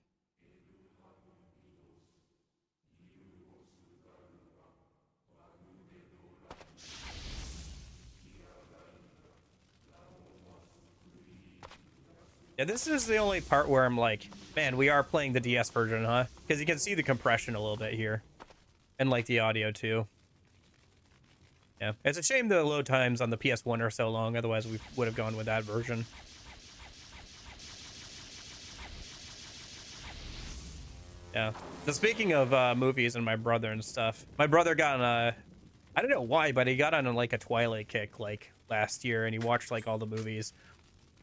Yeah, this is the only part where I'm like, man, we are playing the DS version, huh? Because you can see the compression a little bit here. And like the audio too. Yeah, it's a shame the load times on the PS1 are so long, otherwise we would have gone with that version. Yeah. So speaking of movies and my brother and stuff, my brother got on a, I don't know why, but he got on like a Twilight kick like last year, and he watched like all the movies.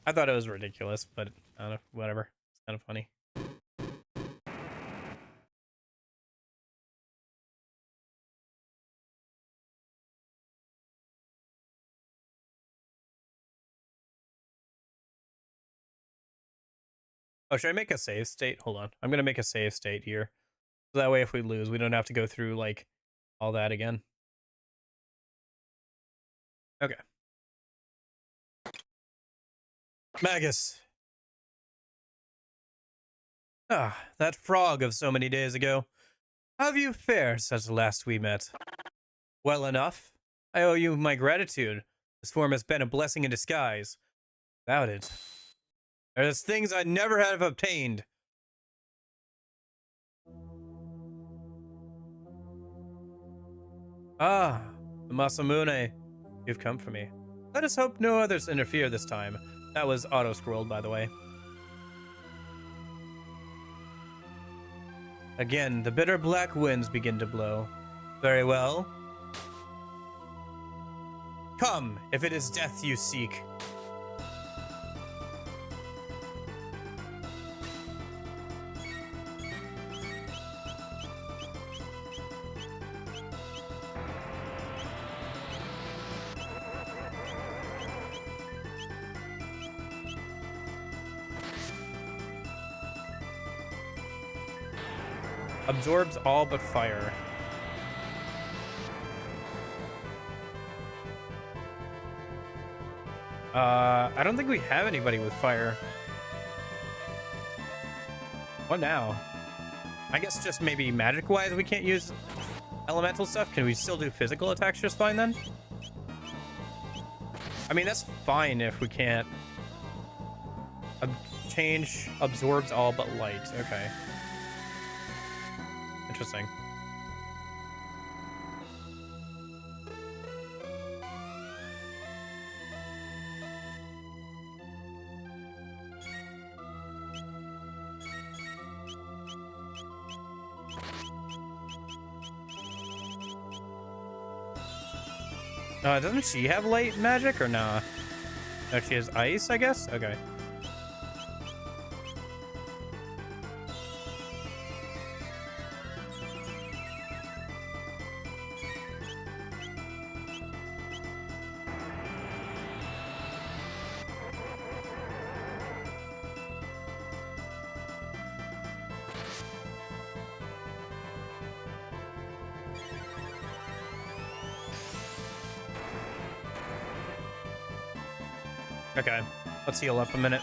I thought it was ridiculous, but I don't know, whatever. It's kind of funny. Oh, should I make a save state? Hold on. I'm going to make a save state here. So that way if we lose, we don't have to go through like all that again. Okay. Magus. Ah, that frog of so many days ago. How have you fared since last we met? Well enough. I owe you my gratitude. This form has been a blessing in disguise. Without it, there's things I'd never have obtained. Ah, Masamune, you've come for me. Let us hope no others interfere this time. That was auto-scrolled, by the way. Again, the bitter black winds begin to blow. Very well. Come, if it is death you seek. Absorbs all but fire. I don't think we have anybody with fire. What now? I guess just maybe magic-wise we can't use elemental stuff. Can we still do physical attacks just fine then? I mean, that's fine if we can't. Change absorbs all but light. Okay. Interesting. Doesn't she have light magic or nah? No, she has ice, I guess? Okay. Okay, let's heal up a minute.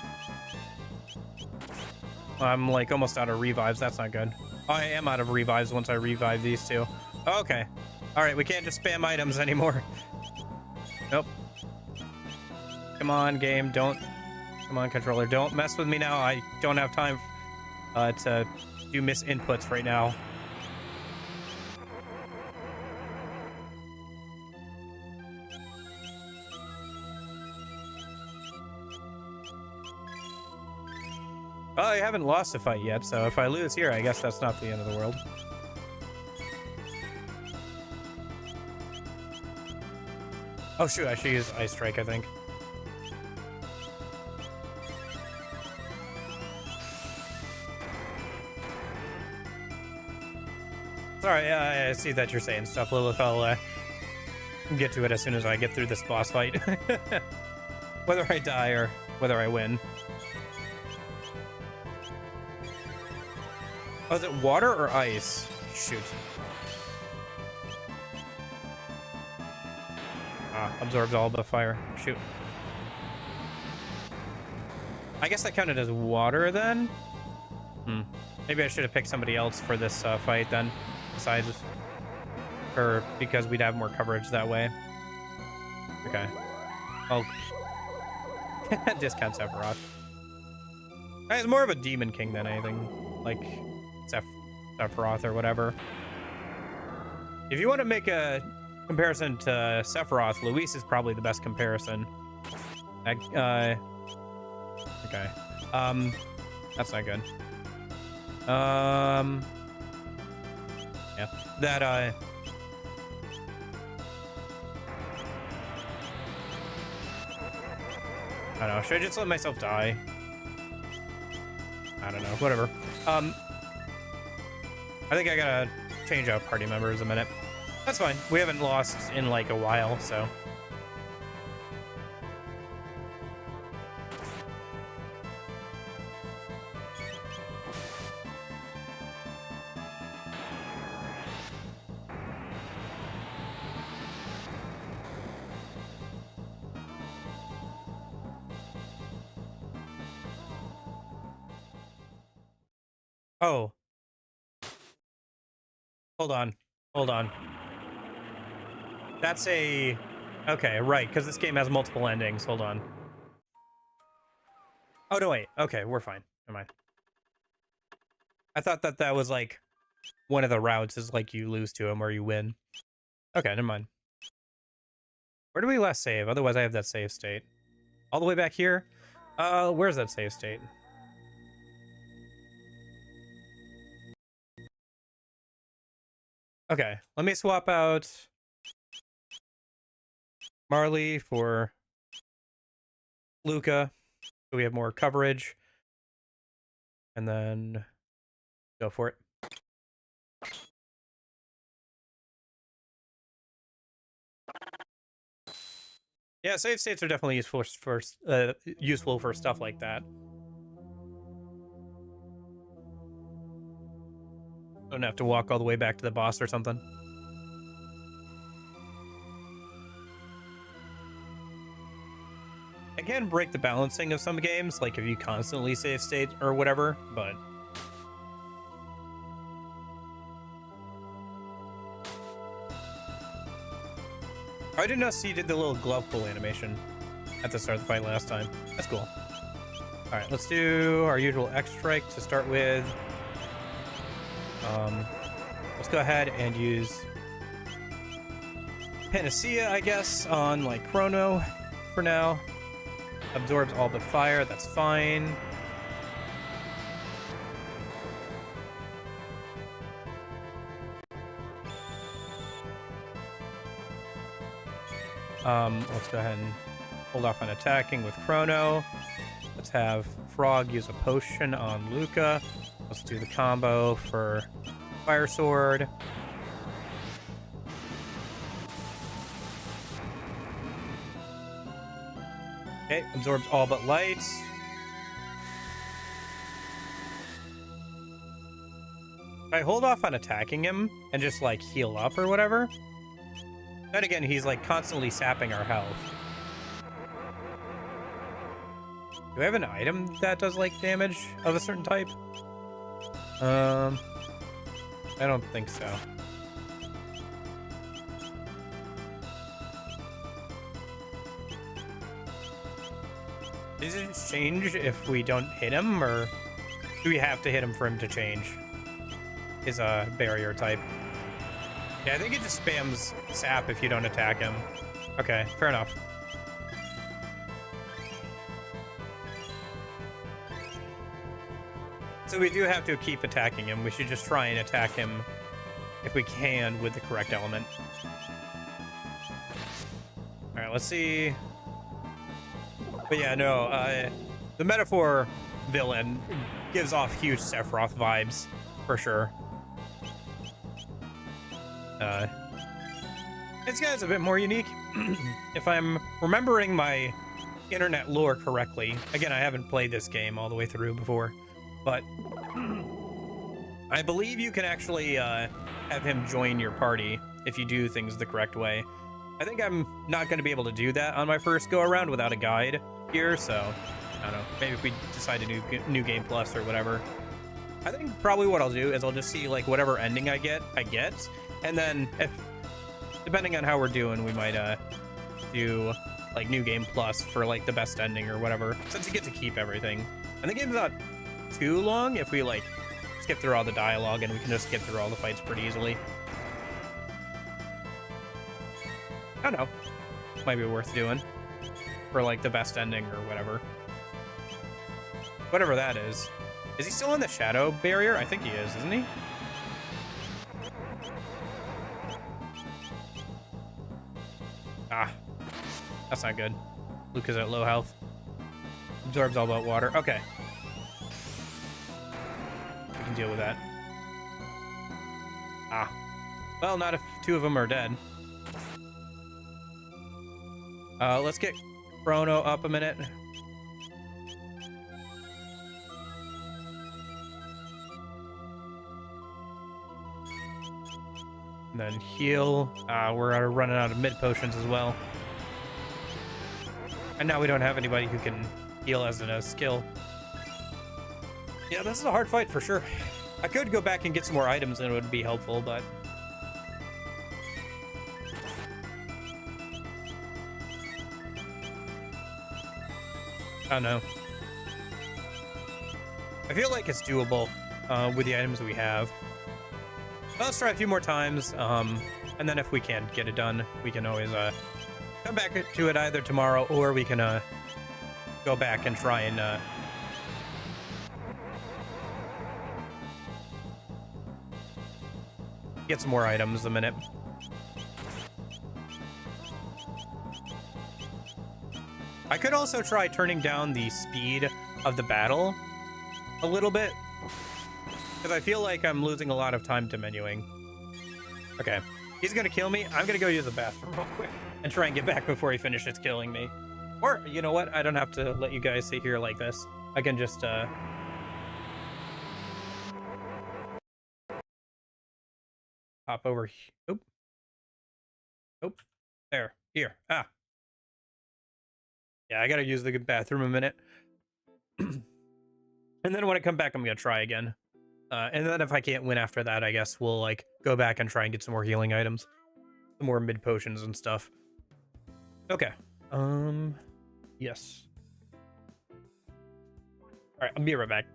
I'm like almost out of revives. That's not good. Oh, I am out of revives once I revive these two. Okay. All right, we can't just spam items anymore. Nope. Come on, game. Don't Come on, controller. Don't mess with me now. I don't have time to do misinputs right now. Well, I haven't lost a fight yet, so if I lose here, I guess that's not the end of the world. Oh shoot, I should use Ice Strike, I think. Sorry, I see that you're saying stuff, Lilith. I'll get to it as soon as I get through this boss fight. Whether I die or whether I win. Oh, is it water or ice? Shoot. Absorbs all but fire. Shoot. I guess that counted as water then? Maybe I should have picked somebody else for this fight then. Besides her, because we'd have more coverage that way. Okay. Oh. Discount Sephiroth. He's more of a Demon King than anything. Like Sephiroth or whatever. If you want to make a comparison to Sephiroth, Luis is probably the best comparison. Okay. That's not good. Yeah. That I don't know. Should I just let myself die? I don't know. Whatever. I think I gotta change out party members a minute. That's fine. We haven't lost in like a while, so. Oh. Hold on. Hold on. That's a... Okay, right, because this game has multiple endings. Hold on. Oh, no, wait. Okay, we're fine. Never mind. I thought that that was, like, one of the routes is, like, you lose to him or you win. Okay, never mind. Where do we last save? Otherwise, I have that save state. All the way back here? Where's that save state? Okay, let me swap out Marley for Luca, so we have more coverage, and then go for it. Yeah, save states are definitely useful for stuff like that. Don't have to walk all the way back to the boss or something. It can break the balancing of some games, like if you constantly save state or whatever, but... I did not see you did the little glove pull animation at the start of the fight last time. That's cool. Alright, let's do our usual X strike to start with. Let's go ahead and use Panacea, I guess, on like Chrono for now. Absorbs all but fire, that's fine. Let's go ahead and hold off on attacking with Chrono. Let's have Frog use a potion on Luca. Let's do the combo for Fire Sword. Okay, absorbs all but light. If I hold off on attacking him and just like heal up or whatever, then again he's like constantly sapping our health. Do I have an item that does like damage of a certain type? I don't think so. Does it change if we don't hit him, or do we have to hit him for him to change his barrier type? Yeah, I think it just spams sap if you don't attack him. Okay, fair enough. So we do have to keep attacking him. We should just try and attack him if we can with the correct element. All right, let's see. But yeah, no, the metaphor villain gives off huge Sephiroth vibes for sure. This guy's a bit more unique. If I'm remembering my internet lore correctly, again, I haven't played this game all the way through before, but I believe you can actually have him join your party if you do things the correct way. I think I'm not going to be able to do that on my first go around without a guide here, so I don't know. Maybe if we decide to do New Game Plus or whatever. I think probably what I'll do is I'll just see like whatever ending I get, and then if, depending on how we're doing, we might do like New Game Plus for like the best ending or whatever, since you get to keep everything. And the game's not too long if we like skip through all the dialogue, and we can just skip through all the fights pretty easily. I don't know. Might be worth doing for like the best ending or whatever. Whatever that is. Is he still in the shadow barrier? I think he is, isn't he? Ah, that's not good. Luke is at low health. Absorbs all but water. Okay. We can deal with that. Ah. Well, not if two of them are dead. Let's get Chrono up a minute. And then heal. We're running out of mid potions as well. And now we don't have anybody who can heal as a skill. Yeah, this is a hard fight for sure. I could go back and get some more items and it would be helpful, but... I don't know. I feel like it's doable with the items we have. Well, let's try a few more times, and then if we can't get it done, we can always come back to it either tomorrow, or we can go back and try and get some more items a minute. I could also try turning down the speed of the battle a little bit, because I feel like I'm losing a lot of time to menuing. Okay, he's gonna kill me. I'm gonna go use the bathroom real quick and try and get back before he finishes killing me. Or, you know what? I don't have to let you guys sit here like this. I can just, hop over. Oop. Oop. There. Here. Ah. Yeah, I gotta use the bathroom a minute. And then when I come back, I'm gonna try again. And then if I can't win after that, I guess we'll like go back and try and get some more healing items. Some more mid potions and stuff. Okay. Yes. Alright, I'll be right back.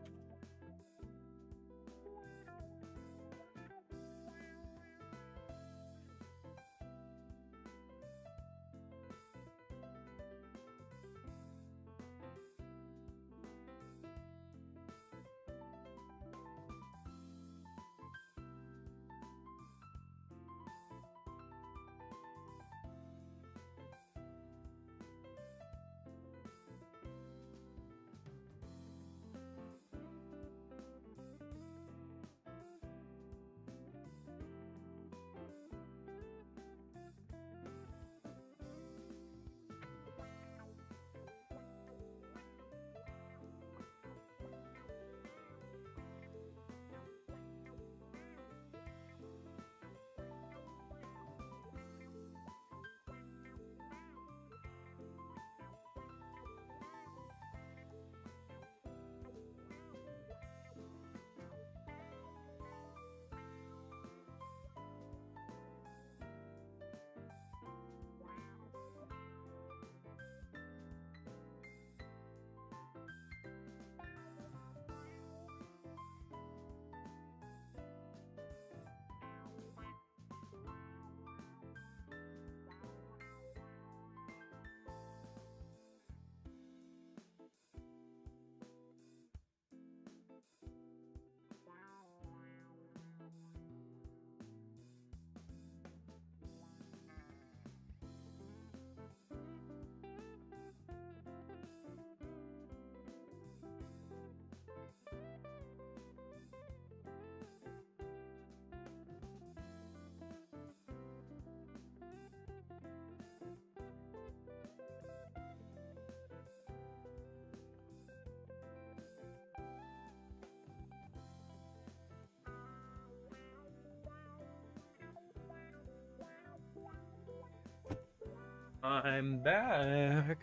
I'm back.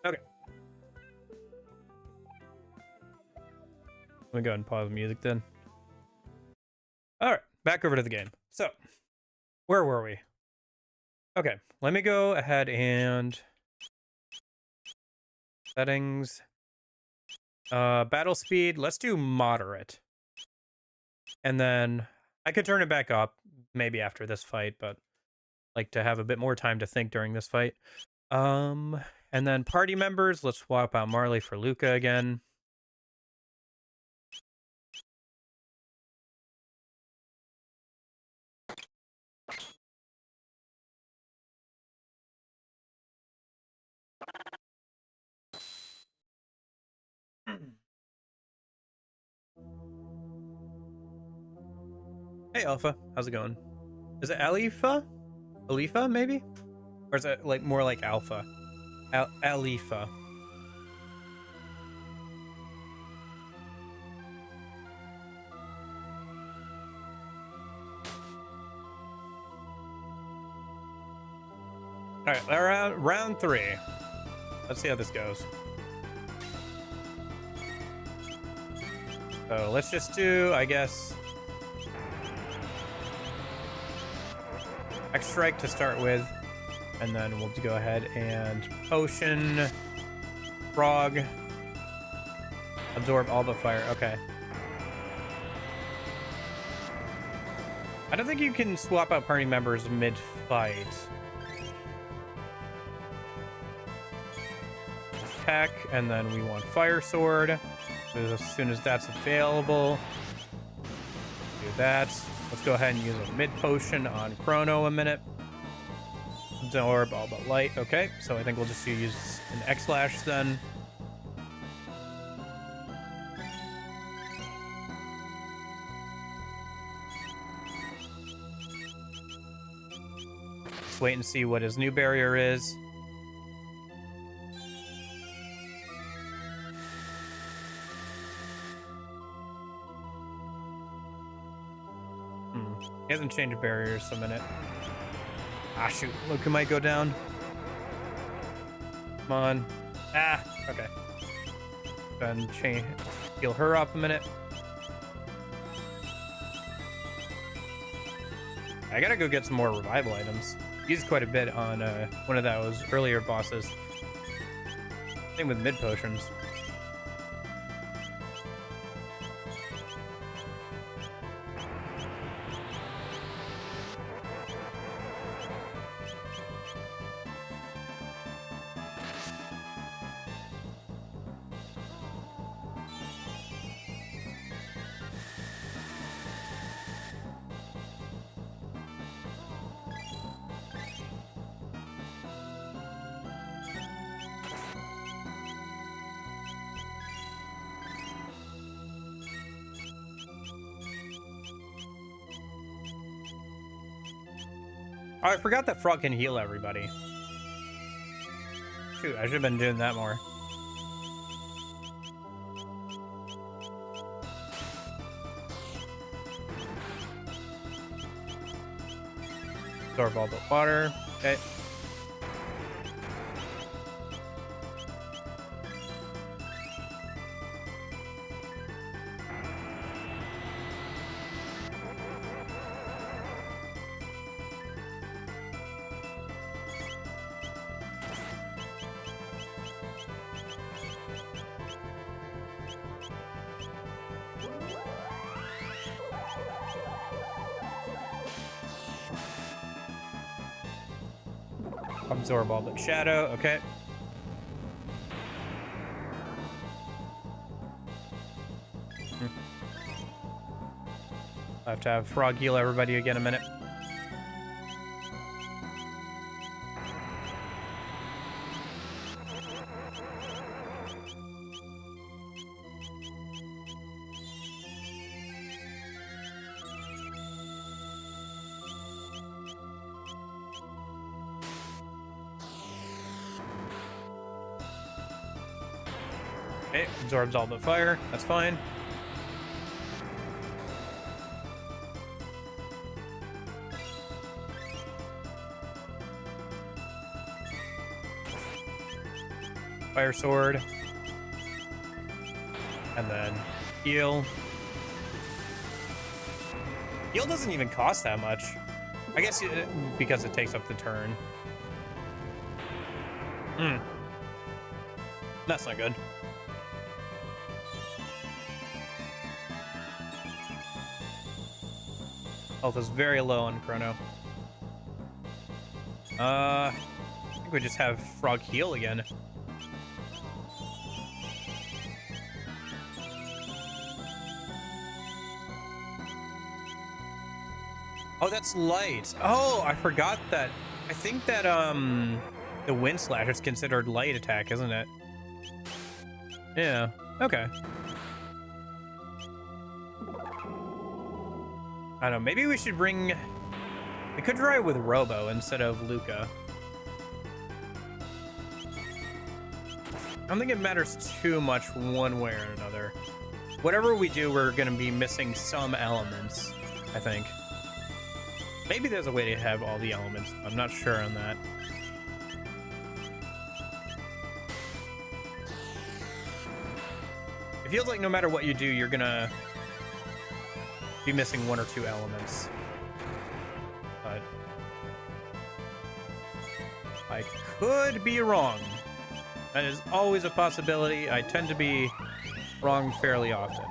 Okay. Let me go ahead and pause the music then. All right, back over to the game. So, where were we? Okay, let me go ahead and settings. Battle speed, let's do moderate. And then I could turn it back up maybe after this fight, but like to have a bit more time to think during this fight. And then party members, let's swap out Marley for Luca again. Hey Alpha, how's it going? Is it Alifa? Alifa maybe? Or is it like more like Alpha? Alifa. All right, round 3. Let's see how this goes. So let's just do, I guess, X Strike to start with, and then we'll go ahead and Potion, Frog, absorb all but fire. Okay. I don't think you can swap out party members mid-fight. Attack, and then we want Fire Sword. So as soon as that's available, do that. Let's go ahead and use a mid potion on Chrono a minute. Absorb all but light. Okay, so I think we'll just use an X-Slash then. Let's wait and see what his new barrier is. He hasn't changed barriers a minute. Ah, shoot. Luca might go down. Come on. Ah, okay. Then heal her up a minute. I gotta go get some more revival items. Used quite a bit on one of those earlier bosses. Same with mid potions. Oh, I forgot that Frog can heal everybody. Shoot, I should have been doing that more. Absorb all the water. Okay. Absorb all but shadow. Okay. I have to have Frog heal everybody again in a minute. Okay, absorbs all but fire. That's fine. Fire sword. And then heal. Heal doesn't even cost that much. I guess because it takes up the turn. That's not good. Health is very low on Chrono. I think we just have Frog heal again. Oh, that's light. Oh, I forgot that. I think that the Wind Slash is considered light attack, isn't it? Yeah. Okay. I don't know. Maybe we should bring. We could try it with Robo instead of Luca. I don't think it matters too much one way or another. Whatever we do, we're going to be missing some elements, I think. Maybe there's a way to have all the elements. I'm not sure on that. It feels like no matter what you do, you're going to be missing one or two elements. But I could be wrong. That is always a possibility. I tend to be wrong fairly often.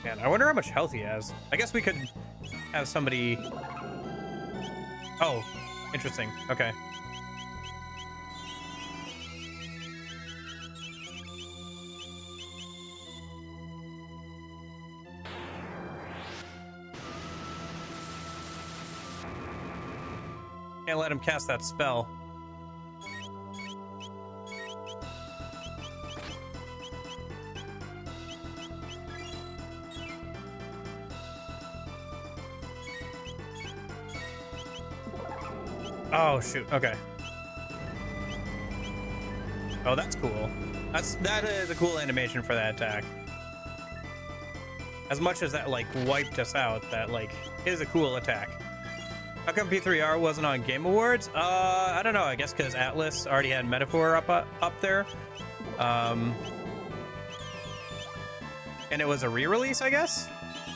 Man, I wonder how much health he has. I guess we could have somebody... Oh, interesting. Okay. Can't let him cast that spell. Oh shoot, okay. Oh, that's cool. That is a cool animation for that attack. As much as that like wiped us out, that like is a cool attack. How come P3R wasn't on Game Awards? I don't know. I guess because Atlas already had Metaphor up there. And it was a re-release, I guess?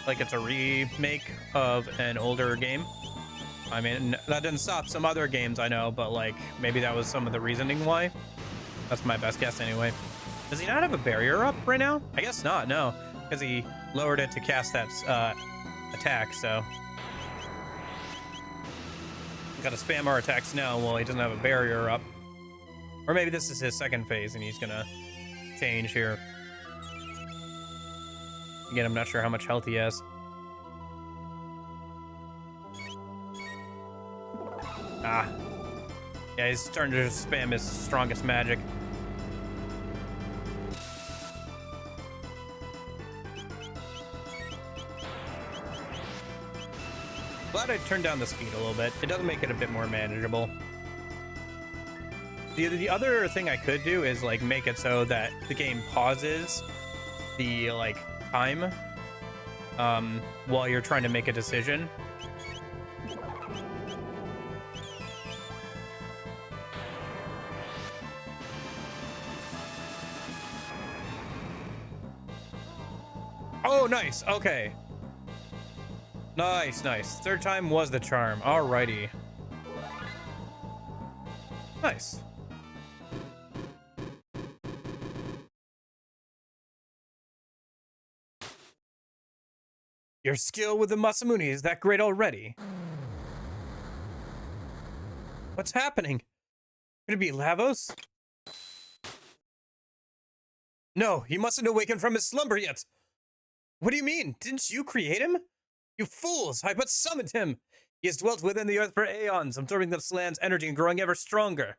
Like it's a remake of an older game. I mean, that didn't stop some other games I know, but like maybe that was some of the reasoning why. That's my best guess anyway. Does he not have a barrier up right now? I guess not, no. Because he lowered it to cast that attack, so... Gotta spam our attacks now while he doesn't have a barrier up. Or maybe this is his second phase and he's gonna change here. Again, I'm not sure how much health he has. Ah. Yeah, he's starting to spam his strongest magic. Glad I turned down the speed a little bit. It does make it a bit more manageable. The other thing I could do is like make it so that the game pauses the like time while you're trying to make a decision. Oh, nice. Okay. Nice, nice. Third time was the charm. Alrighty. Nice. Your skill with the Masamune is that great already. What's happening? Could it be Lavos? No, he mustn't awaken from his slumber yet. What do you mean? Didn't you create him? You fools! I but summoned him! He has dwelt within the earth for aeons, absorbing this land's energy and growing ever stronger.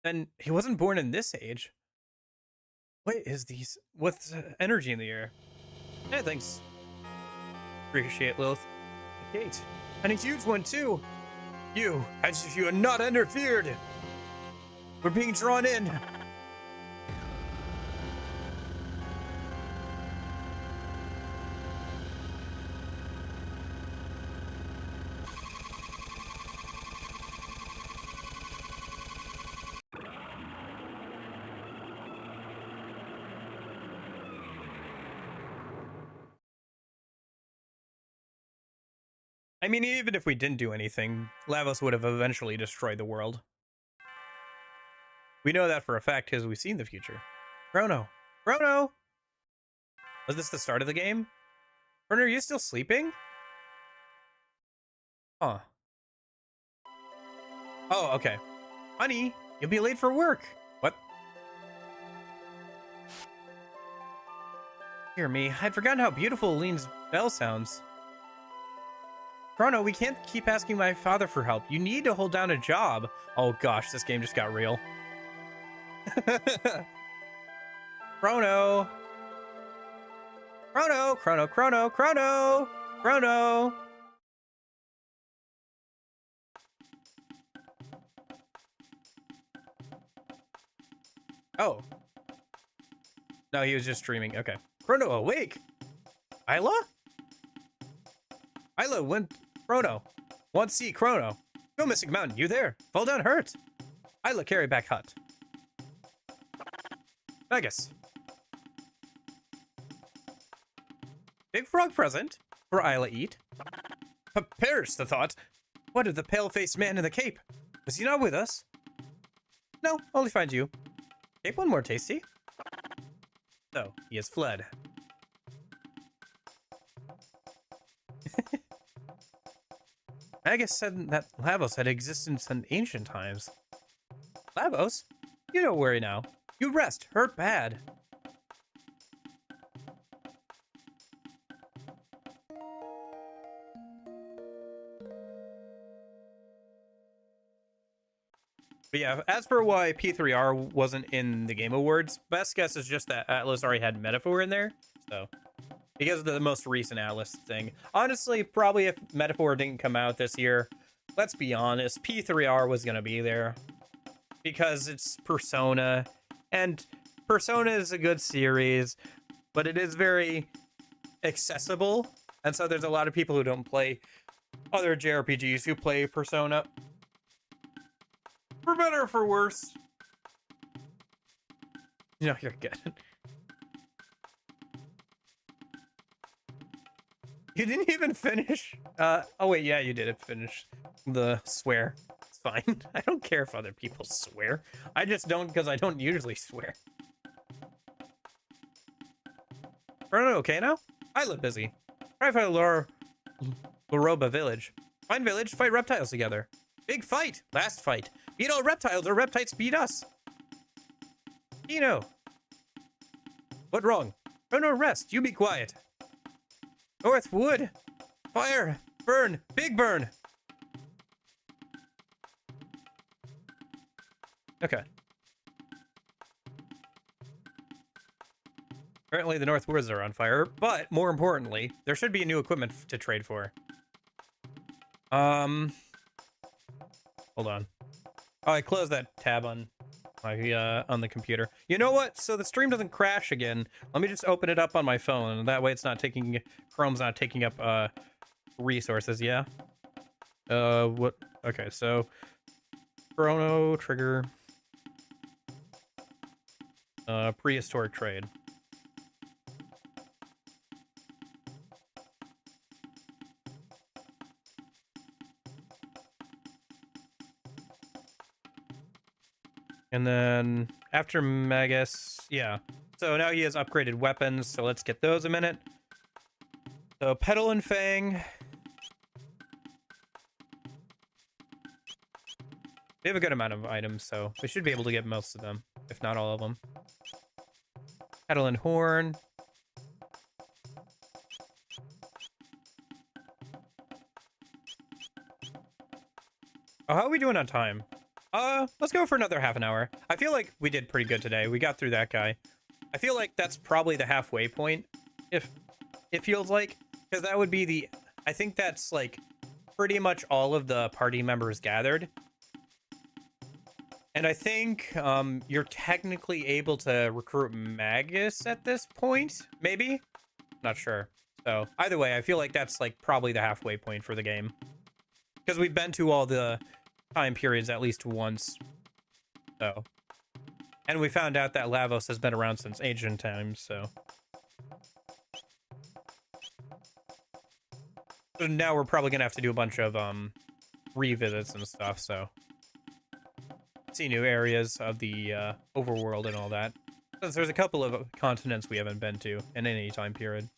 Then he wasn't born in this age. What is these? What's energy in the air? Yeah, thanks. Appreciate Lilith. A gate. And a huge one, too. You, as if you had not interfered. We're being drawn in. I mean, even if we didn't do anything, Lavos would have eventually destroyed the world. We know that for a fact because we've seen the future. Chrono! Chrono! Was this the start of the game? Chrono, are you still sleeping? Huh. Oh, okay. Honey, you'll be late for work. What? Dear me, I'd forgotten how beautiful Lean's bell sounds. Chrono, we can't keep asking my father for help. You need to hold down a job. Oh gosh, this game just got real. Chrono! Chrono! Chrono! Chrono! Chrono! Chrono! Oh. No, he was just streaming. Okay. Chrono, awake! Isla? Isla, when Chrono. Want to see Chrono. Go missing mountain. You there? Fall down hurt. Isla, carry back hut. Vegas. Big frog present for Isla eat. Perish the thought. What of the pale-faced man in the cape? Was he not with us? No, only find you. Cape one more tasty. So, he has fled. Magus said that Lavos had existence in ancient times. Lavos? You don't worry now. You rest. Hurt bad. But yeah, as for why P3R wasn't in the Game Awards, best guess is just that Atlas already had Metaphor in there. So, because of the most recent Atlas thing. Honestly, probably if Metaphor didn't come out this year, let's be honest, P3R was going to be there. Because it's Persona, and Persona is a good series, but it is very accessible. And so there's a lot of people who don't play other JRPGs who play Persona. For better or for worse. No, you're good. You didn't even finish? Oh wait, yeah, you did finish the swear. It's fine. I don't care if other people swear. I just don't because I don't usually swear. Chrono okay now? I look busy. Try to fight Loroba village. Find village, fight reptiles together. Big fight! Last fight. Beat all reptiles or reptiles beat us. Dino. What wrong? Chrono rest, you be quiet. North wood. Fire. Burn. Big burn. Okay. Apparently the North Woods are on fire, but more importantly, there should be new equipment to trade for. Hold on. Oh, I closed that tab on my on the computer. You know what? So the stream doesn't crash again. Let me just open it up on my phone, and that way it's not taking Chrome's not taking up resources. Yeah. What? Okay, so Chrono trigger. Prehistoric trade. And then after Magus, yeah. So now he has upgraded weapons, so let's get those a minute. So Petal and Fang. We have a good amount of items, so we should be able to get most of them, if not all of them. Petal and Horn. Oh, how are we doing on time? Let's go for another half an hour. I feel like we did pretty good today. We got through that guy. I feel like that's probably the halfway point, if it feels like, because that would be the, I think that's like pretty much all of the party members gathered. And I think you're technically able to recruit Magus at this point, maybe? Not sure. So either way, I feel like that's like probably the halfway point for the game. Because we've been to all the time periods at least once. So. And we found out that Lavos has been around since ancient times, so. So now we're probably gonna have to do a bunch of revisits and stuff, so see new areas of the overworld and all that. Since there's a couple of continents we haven't been to in any time period.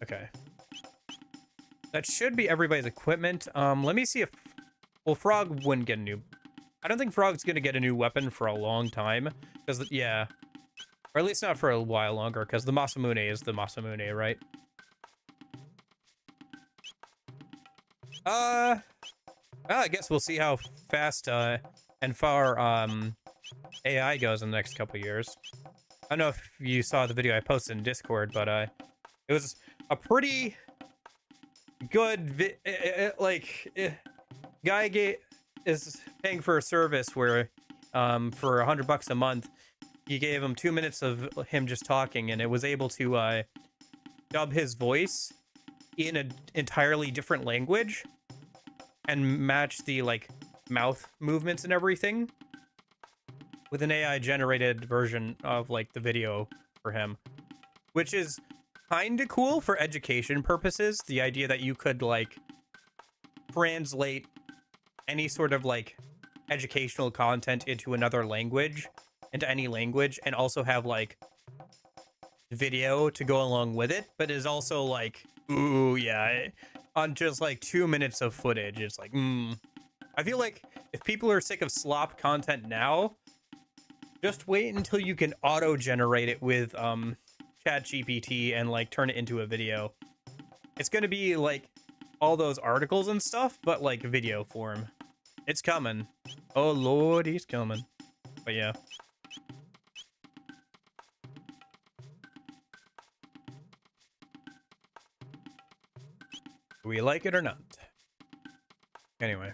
Okay. That should be everybody's equipment. Let me see if... Well, Frog wouldn't get a new... I don't think Frog's gonna get a new weapon for a long time. Because, yeah. Or at least not for a while longer, because the Masamune is the Masamune, right? Well, I guess we'll see how fast and far AI goes in the next couple years. I don't know if you saw the video I posted in Discord, but it was a pretty good guy is paying for a service where for $100 a month he gave him 2 minutes of him just talking, and it was able to dub his voice in an entirely different language and match the like mouth movements and everything with an AI generated version of like the video for him, which is kind of cool for education purposes. The idea that you could like translate any sort of like educational content into another language, into any language, and also have like video to go along with it, but is also like, ooh, yeah, on just like 2 minutes of footage. It's like, I feel like if people are sick of slop content now, just wait until you can auto-generate it with ChatGPT and like turn it into a video. It's gonna be like all those articles and stuff, but like video form. It's coming. Oh Lord, he's coming. But yeah. Do we like it or not? Anyway.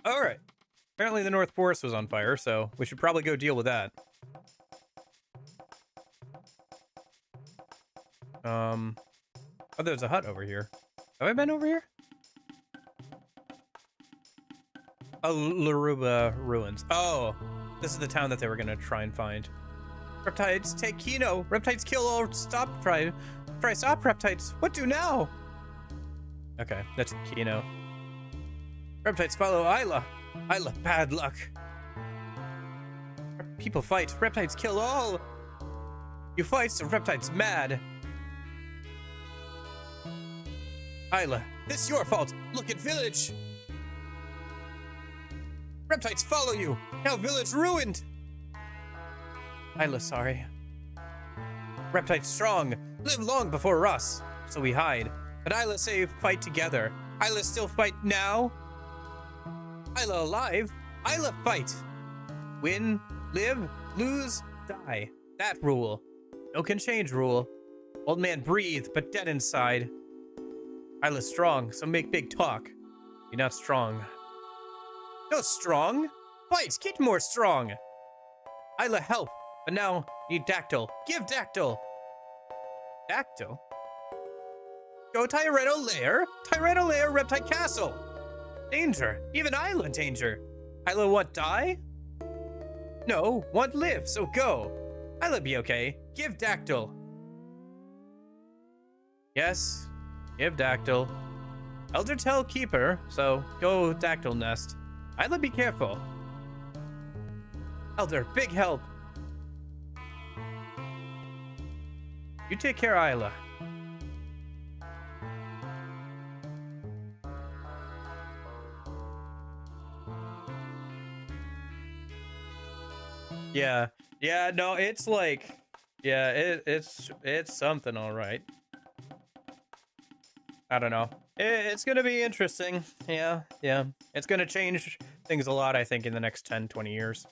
Alright. Apparently the North Forest was on fire, so we should probably go deal with that. Oh, there's a hut over here. Have I been over here? Oh, Laruba Ruins. Oh, this is the town that they were gonna try and find. Reptiles, take Chrono. Reptiles kill all. Stop. Try stop, reptiles. What do now? Okay, that's Chrono. Reptiles follow Isla. Isla, bad luck. People fight. Reptiles kill all. You fight, so reptiles mad. Isla, this your fault. Look at village. Reptiles follow you. Now village ruined. Isla, sorry. Reptiles strong. Live long before us. So we hide. But Isla say fight together. Isla still fight now. Isla alive. Isla fight. Win, live, lose, die. That rule. No can change rule. Old man breathe, but dead inside. Isla strong, so make big talk. You're not strong. No strong. Fight, get more strong. Isla help, but now need Dactyl. Give Dactyl. Dactyl? Go Tyretto Lair. Tyretto Lair, Reptile Castle. Danger. Even Isla danger. Isla want die? No, want live, so go. Isla be okay. Give Dactyl. Yes, give Dactyl. Elder tell Keeper, so go Dactyl nest. Isla be careful. Elder, big help. You take care, Isla. Yeah, no, it's like, yeah, it's something, all right. I don't know. It's gonna be interesting. Yeah. It's gonna change things a lot, I think, in the next 10, 20 years.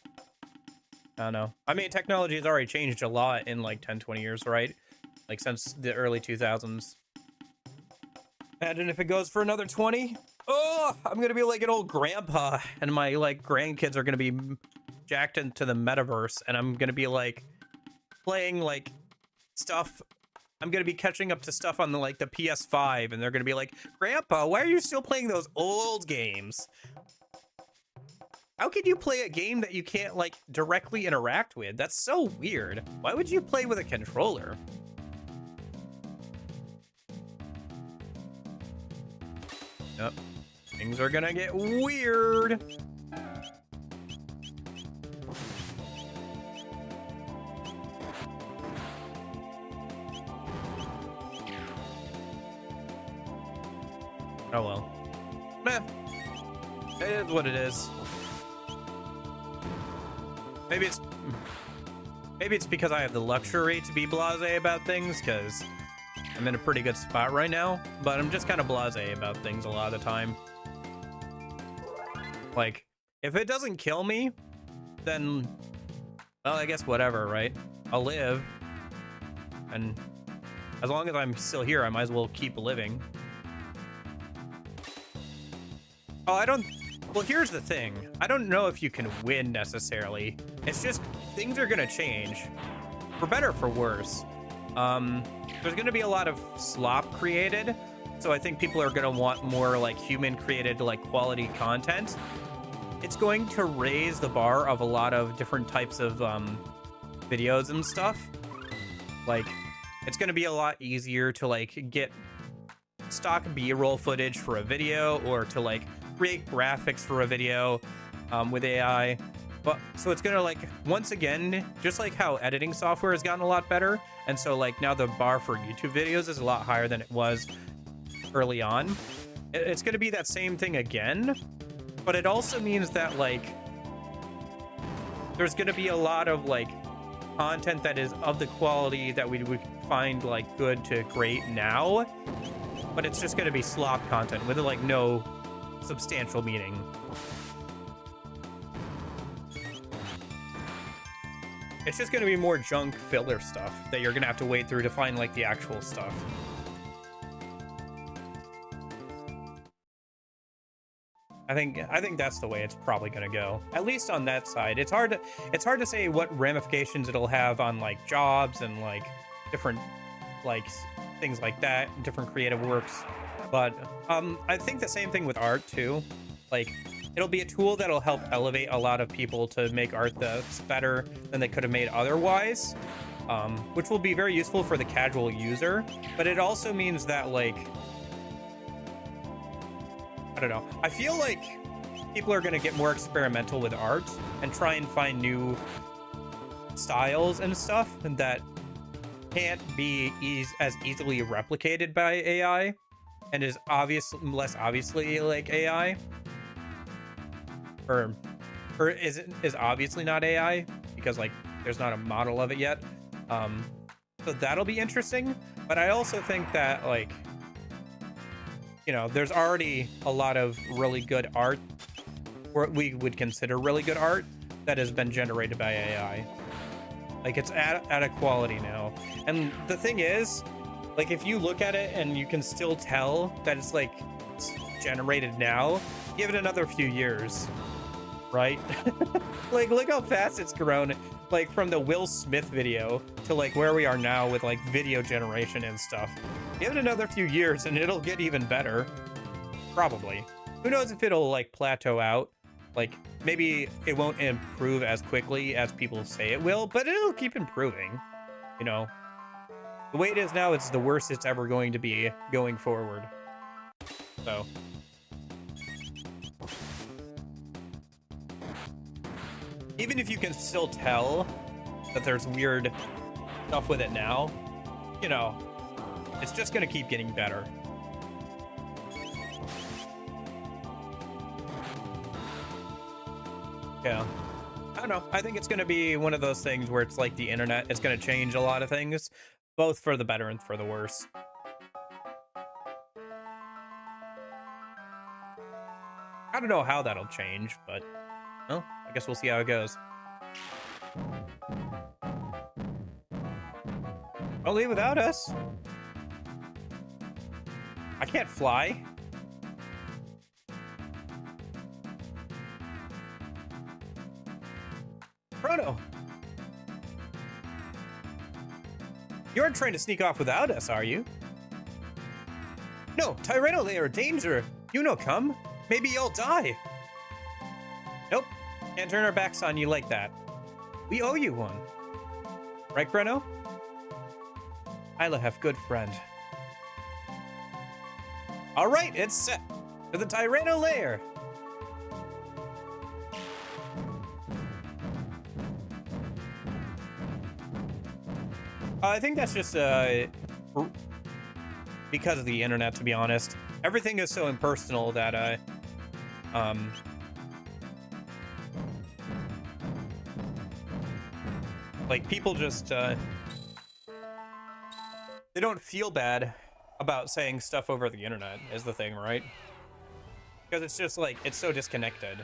I don't know. I mean, technology has already changed a lot in like 10, 20 years, right? Like since the early 2000s. Imagine if it goes for another 20. Oh, I'm gonna be like an old grandpa, and my like grandkids are gonna be jacked into the metaverse, and I'm gonna be like playing like stuff. I'm gonna be catching up to stuff on the like the PS5, and they're gonna be like, Grandpa, why are you still playing those old games? How can you play a game that you can't, like, directly interact with? That's so weird. Why would you play with a controller? Yep. Things are gonna get weird. Oh well. Meh. It is what it is. Maybe it's because I have the luxury to be blasé about things, because I'm in a pretty good spot right now, but I'm just kind of blasé about things a lot of the time. Like, if it doesn't kill me, then, well, I guess whatever, right? I'll live. And as long as I'm still here, I might as well keep living. Oh, well, here's the thing. I don't know if you can win necessarily. It's just things are gonna change, for better or for worse. There's gonna be a lot of slop created, so I think people are gonna want more like human created, like quality content. It's going to raise the bar of a lot of different types of videos and stuff. Like, it's gonna be a lot easier to like get stock B-roll footage for a video, or to like create graphics for a video with AI. But so it's gonna, like, once again, just like how editing software has gotten a lot better, and so like now the bar for YouTube videos is a lot higher than it was early on. It's gonna be that same thing again, but it also means that like there's gonna be a lot of like content that is of the quality that we would find like good to create now, but it's just gonna be slop content with like no substantial meaning. It's just going to be more junk filler stuff that you're going to have to wade through to find like the actual stuff. I think that's the way it's probably going to go, at least on that side. It's hard to say what ramifications it'll have on like jobs and like different like things like that, different creative works. But I think the same thing with art too. Like, it'll be a tool that'll help elevate a lot of people to make art that's better than they could have made otherwise, which will be very useful for the casual user. But it also means that, like, I don't know. I feel like people are going to get more experimental with art and try and find new styles and stuff that can't be as easily replicated by AI. And is less obviously like AI, or is obviously not AI because like there's not a model of it yet. So that'll be interesting. But I also think that, like, you know, there's already a lot of really good art, what we would consider really good art, that has been generated by AI. Like, it's at a quality now. And the thing is, like, if you look at it and you can still tell that it's like it's generated now, give it another few years, right? Like, look how fast it's grown, like from the Will Smith video to like where we are now with like video generation and stuff. Give it another few years and it'll get even better, probably. Who knows if it'll like plateau out? Like, maybe it won't improve as quickly as people say it will, but it'll keep improving, you know? The way it is now, it's the worst it's ever going to be going forward. So. Even if you can still tell that there's weird stuff with it now, you know, it's just going to keep getting better. Yeah. I don't know. I think it's going to be one of those things where it's like the internet. It's going to change a lot of things, both for the better and for the worse. I don't know how that'll change, but, well, I guess we'll see how it goes. Don't leave without us. I can't fly. Chrono! You aren't trying to sneak off without us, are you? No, Tyranno, they are a danger. You no come. Maybe you'll die. Nope, Can't turn our backs on you like that. We owe you one. Right, Chrono? Isla have good friend. All right, it's set. To the Tyranno lair. I think that's just because of the internet, to be honest. Everything is so impersonal that like people just they don't feel bad about saying stuff over the internet is the thing, right? Because it's just like it's so disconnected.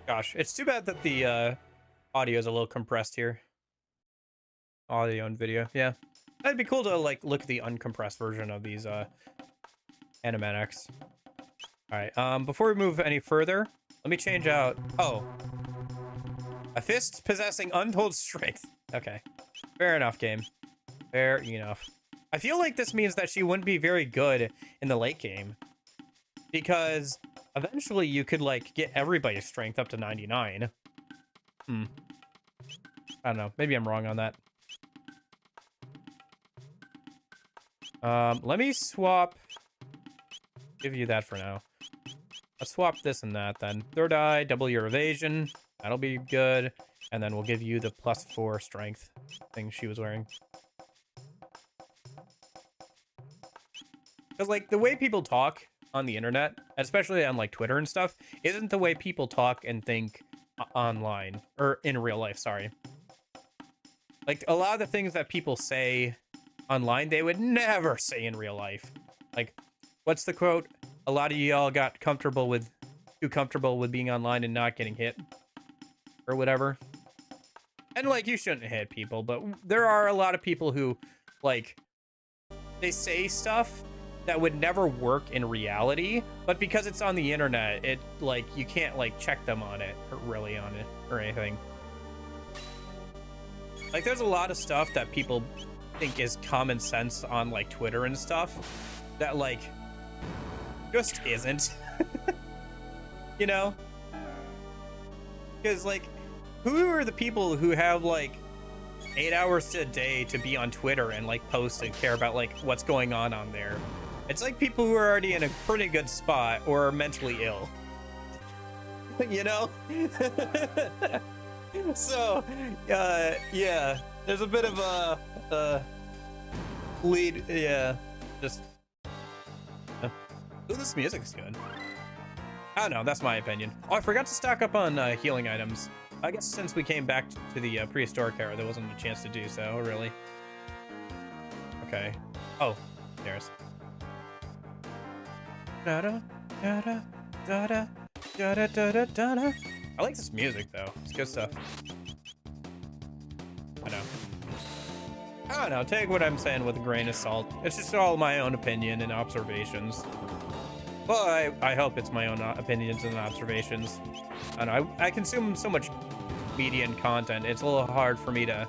Gosh, it's too bad that the audio is a little compressed here. Audio and video, yeah. That'd be cool to like look at the uncompressed version of these animatics. All right, before we move any further, let me change out. Oh, a fist possessing untold strength. Okay, fair enough, game. Fair enough. I feel like this means that she wouldn't be very good in the late game, because eventually you could like get everybody's strength up to 99. I don't know. Maybe I'm wrong on that. Let me swap. Give you that for now. Let's swap this and that then. Third eye, double your evasion. That'll be good. And then we'll give you the +4 strength thing she was wearing. Because like the way people talk on the internet, especially on like Twitter and stuff, isn't the way people talk and think online or in real life. Sorry. Like a lot of the things that people say online, they would never say in real life. Like, what's the quote? A lot of y'all got too comfortable with being online and not getting hit or whatever. And like, you shouldn't hit people, but there are a lot of people who like, they say stuff that would never work in reality, but because it's on the internet, it like you can't like check them on it or really on it or anything. Like there's a lot of stuff that people think is common sense on like Twitter and stuff that like just isn't. You know? Because like who are the people who have like 8 hours a day to be on Twitter and like post and care about like what's going on there? It's like people who are already in a pretty good spot or are mentally ill. You know? So, yeah, there's a bit of a lead, yeah, just... Ooh, this music's good. I don't know, that's my opinion. Oh, I forgot to stock up on healing items. I guess since we came back to the prehistoric era, there wasn't a chance to do so, really. Okay. Oh, there's... Da-da, da-da, da-da, da-da, da-da, da-da. I like this music, though. It's good stuff. I don't know. Take what I'm saying with a grain of salt. It's just all my own opinion and observations. Well, I hope it's my own opinions and observations. I don't know. I consume so much media and content. It's a little hard for me to...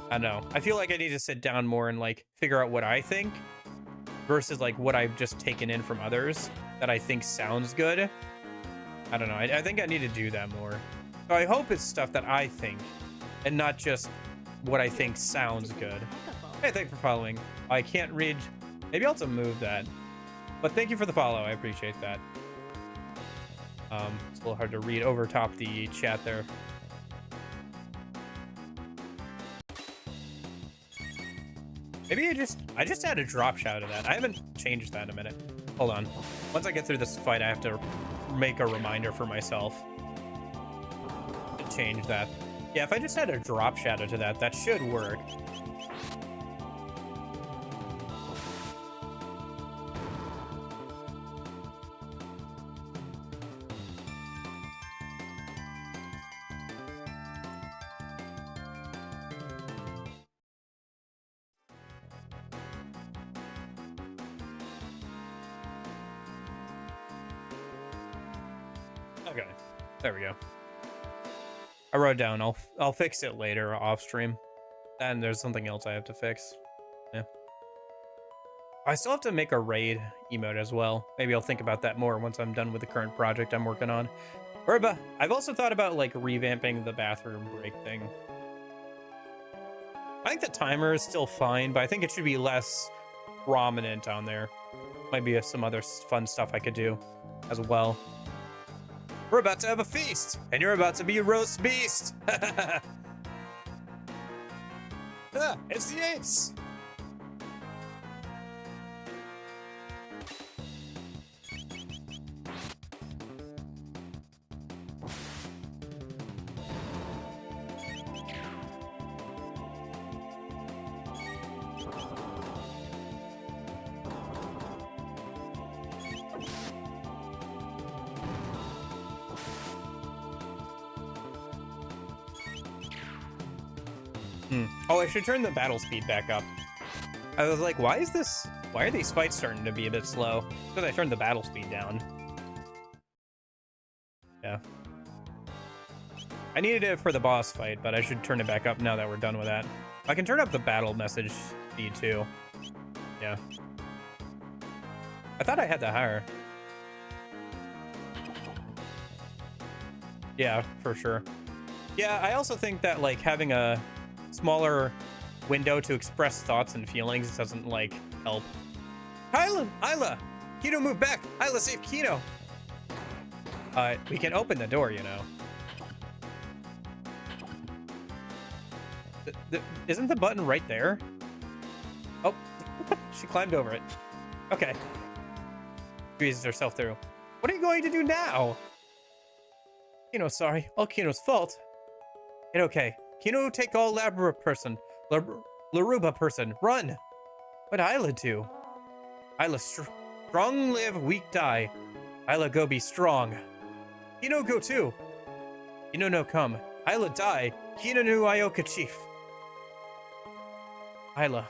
I don't know. I feel like I need to sit down more and, like, figure out what I think versus, like, what I've just taken in from others that I think sounds good. I don't know. I think I need to do that more. So I hope it's stuff that I think and not just what I think sounds good. Hey, thanks for following. I can't read. Maybe I'll have to move that. But thank you for the follow. I appreciate that. It's a little hard to read over top the chat there. Maybe I just had a drop shout of that. I haven't changed that in a minute. Hold on. Once I get through this fight, I have to make a reminder for myself to change that. Yeah, if I just had a drop shadow to that, that should work. Okay, there we go. I wrote it down. I'll fix it later off stream. And there's something else I have to fix. Yeah. I still have to make a raid emote as well. Maybe I'll think about that more once I'm done with the current project I'm working on. I've also thought about like revamping the bathroom break thing. I think the timer is still fine, but I think it should be less prominent on there. Might be some other fun stuff I could do as well. We're about to have a feast, and you're about to be a roast beast. It's the apes. Oh, I should turn the battle speed back up. I was like, why are these fights starting to be a bit slow? Because I turned the battle speed down. Yeah. I needed it for the boss fight, but I should turn it back up now that we're done with that. I can turn up the battle message speed too. Yeah. I thought I had that higher. Yeah, for sure. Yeah, I also think that like having a smaller window to express thoughts and feelings doesn't like help. Isla! Kino, move back! Isla, save Kino! We can open the door, you know. Isn't the button right there? Oh, she climbed over it. Okay. Squeezes herself through. What are you going to do now? Kino, sorry. All Kino's fault. It's okay. Kino, take all Laruba person. Run. What Isla do? Isla strong live, weak die. Isla go be strong. Kino go too. Kino no come. Isla die. Kino no Ioka chief. Isla.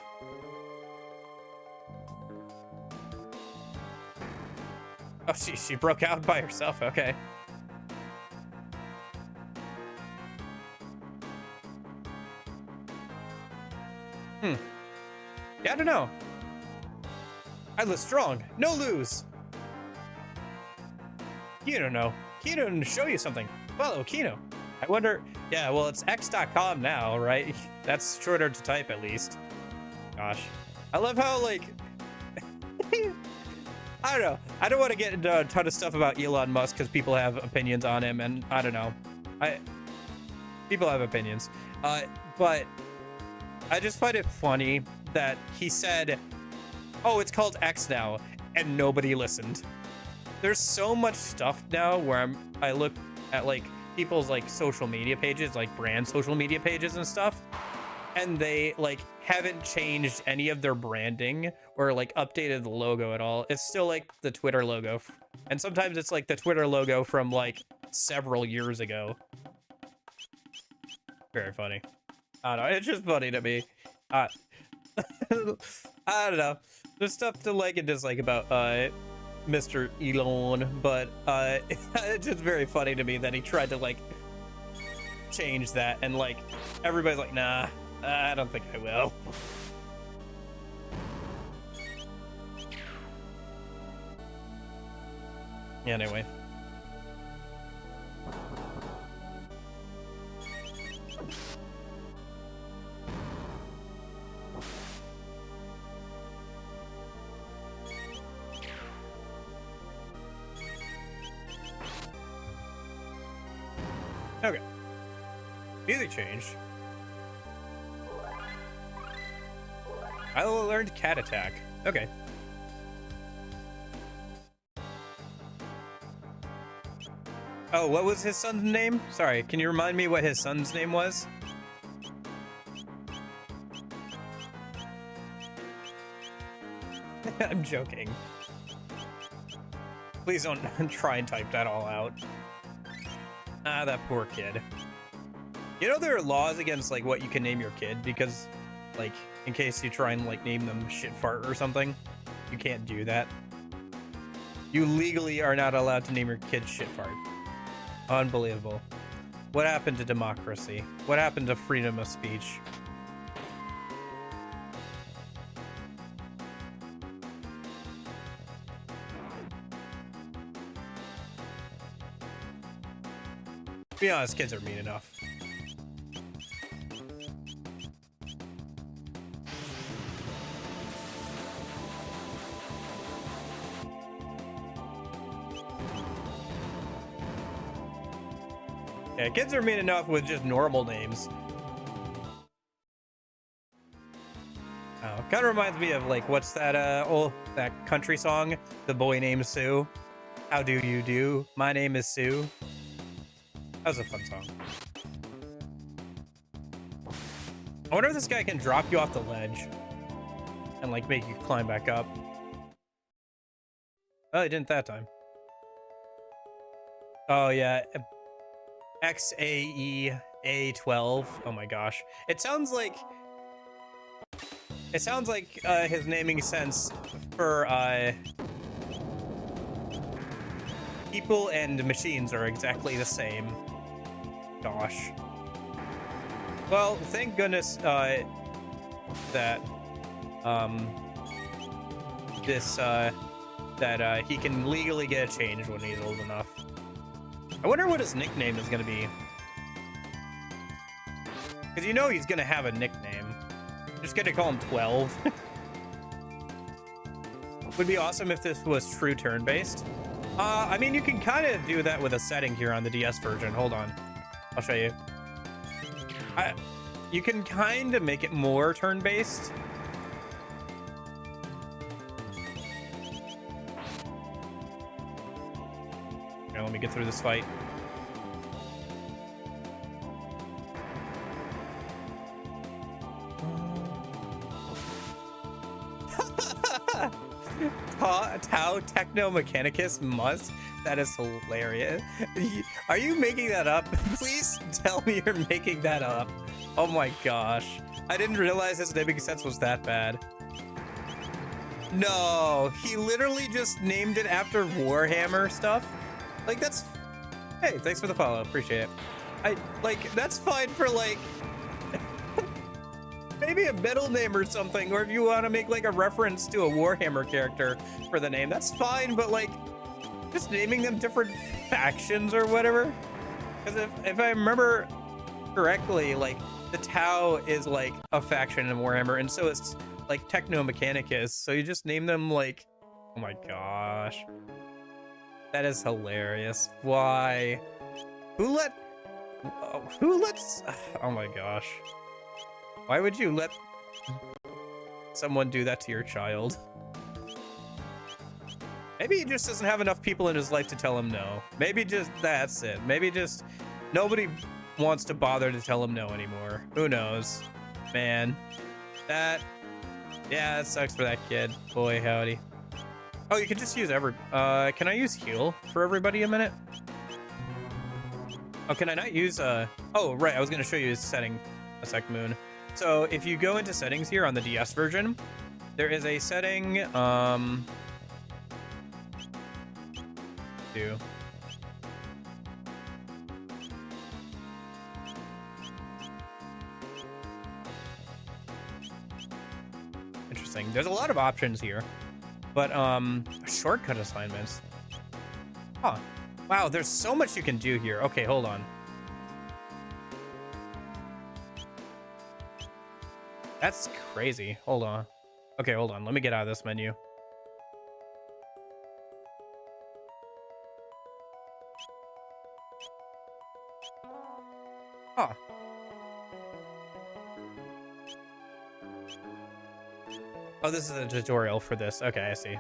Oh, she broke out by herself. Okay. Yeah, I don't know. Isla strong. No lose. Kino no. Kino show you something. Follow Kino. I wonder. Yeah, well, it's x.com now, right? That's shorter to type at least. Gosh. I love how, like, I don't know. I don't want to get into a ton of stuff about Elon Musk because people have opinions on him, and I don't know. People have opinions. But I just find it funny that he said, oh, it's called X now, and nobody listened. There's so much stuff now where I look at like people's like social media pages, like brand social media pages and stuff, and they like haven't changed any of their branding or like updated the logo at all. It's still like the Twitter logo, and sometimes it's like the Twitter logo from like several years ago. Very funny. I don't know, it's just funny to me. I don't know. There's stuff to like and dislike about Mr. Elon, but it's just very funny to me that he tried to like change that, and like everybody's like, nah, I don't think I will. Yeah, anyway. Okay. Music change. I learned cat attack. Okay. Oh, what was his son's name? Sorry, can you remind me what his son's name was? I'm joking. Please don't try and type that all out. Ah, that poor kid. You know there are laws against like what you can name your kid, because like in case you try and like name them shit fart or something, you can't do that. You legally are not allowed to name your kid shit fart. Unbelievable. What happened to democracy? What happened to freedom of speech? To be honest, kids are mean enough. Yeah, kids are mean enough with just normal names. Oh, kind of reminds me of like, what's that that country song? The Boy Named Sue. How do you do? My name is Sue. That was a fun song. I wonder if this guy can drop you off the ledge and like make you climb back up. Oh, he didn't that time. Oh yeah. XAEA12. Oh my gosh. It sounds like his naming sense for people and machines are exactly the same. Gosh. Well, thank goodness that he can legally get a change when he's old enough. I wonder what his nickname is gonna be. Because you know he's gonna have a nickname. Just gonna call him 12. Would be awesome if this was true turn-based. I mean, you can kind of do that with a setting here on the DS version. Hold on. I'll show you. You can kind of make it more turn-based. Okay, let me get through this fight. Tau Techno Mechanicus must. That is hilarious. Are you making that up? Please tell me you're making that up. Oh my gosh. I didn't realize his naming sense was that bad. No, he literally just named it after Warhammer stuff. Like, that's... Hey, thanks for the follow. Appreciate it. That's fine for, like... maybe a middle name or something, or if you want to make like a reference to a Warhammer character for the name, that's fine, but like just naming them different factions or whatever. Because if I remember correctly, like the Tau is like a faction in Warhammer, and so it's like Techno Mechanicus, so you just name them like, oh my gosh, that is hilarious. Why? Who lets, oh my gosh. Why would you let someone do that to your child? Maybe he just doesn't have enough people in his life to tell him no. Maybe just that's it. Maybe just nobody wants to bother to tell him no anymore. Who knows? Man, yeah, that sucks for that kid. Boy, howdy. Oh, you can just use can I use heal for everybody a minute? Oh, can I not use, oh, right, I was gonna show you his setting a sec, Moon. So if you go into settings here on the DS version, there is a setting, interesting. There's a lot of options here, but shortcut assignments. Huh. Wow, there's so much you can do here. Okay, hold on. That's crazy. Hold on. Okay, hold on. Let me get out of this menu. Huh. Oh, this is a tutorial for this. Okay, I see.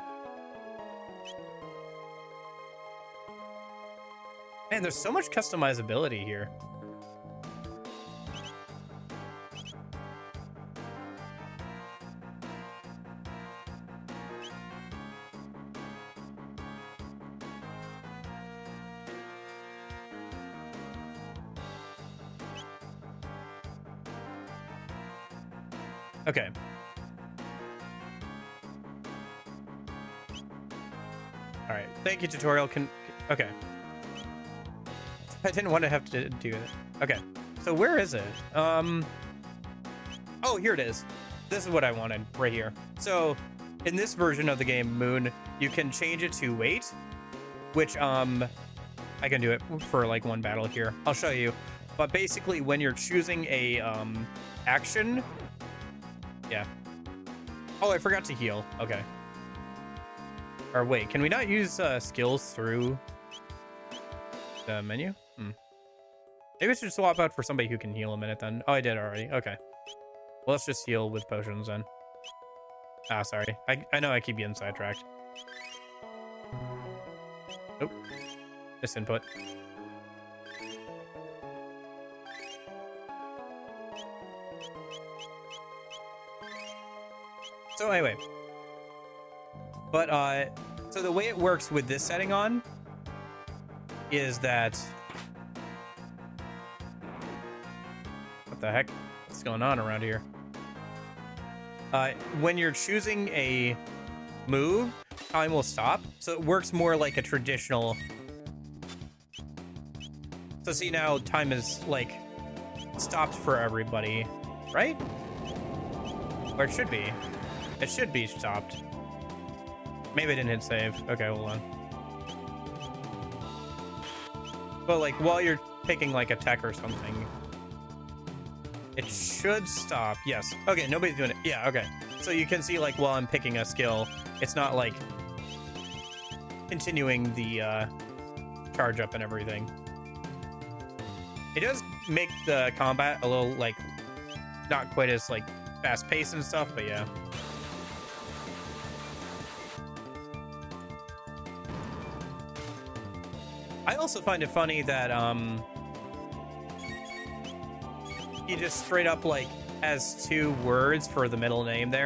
Man, there's so much customizability here. Okay. All right. Thank you, tutorial. Okay. I didn't want to have to do it. Okay, so where is it? Oh, here it is. This is what I wanted right here. So in this version of the game, Moon, you can change it to wait, which I can do it for like one battle here. I'll show you. But basically, when you're choosing a action, yeah. Oh, I forgot to heal. Okay. Or wait, can we not use skills through the menu? Maybe I should swap out for somebody who can heal a minute then. Oh, I did already. Okay. Well, let's just heal with potions then. Ah, sorry. I know I keep getting sidetracked. Nope. This input. So anyway. But, so the way it works with this setting on is that... What the heck? What's going on around here? When you're choosing a move, time will stop. So it works more like a traditional... So see, now time is, like, stopped for everybody, right? Or it should be. It should be stopped. Maybe I didn't hit save. Okay, hold on. But, like, while you're picking, like, a tech or something... It should stop. Yes. Okay, nobody's doing it. Yeah, okay. So you can see, like, while I'm picking a skill, it's not, like, continuing the charge up and everything. It does make the combat a little, like, not quite as, like, fast-paced and stuff, but yeah. I also find it funny that, he just straight up, like, has 2 words for the middle name there.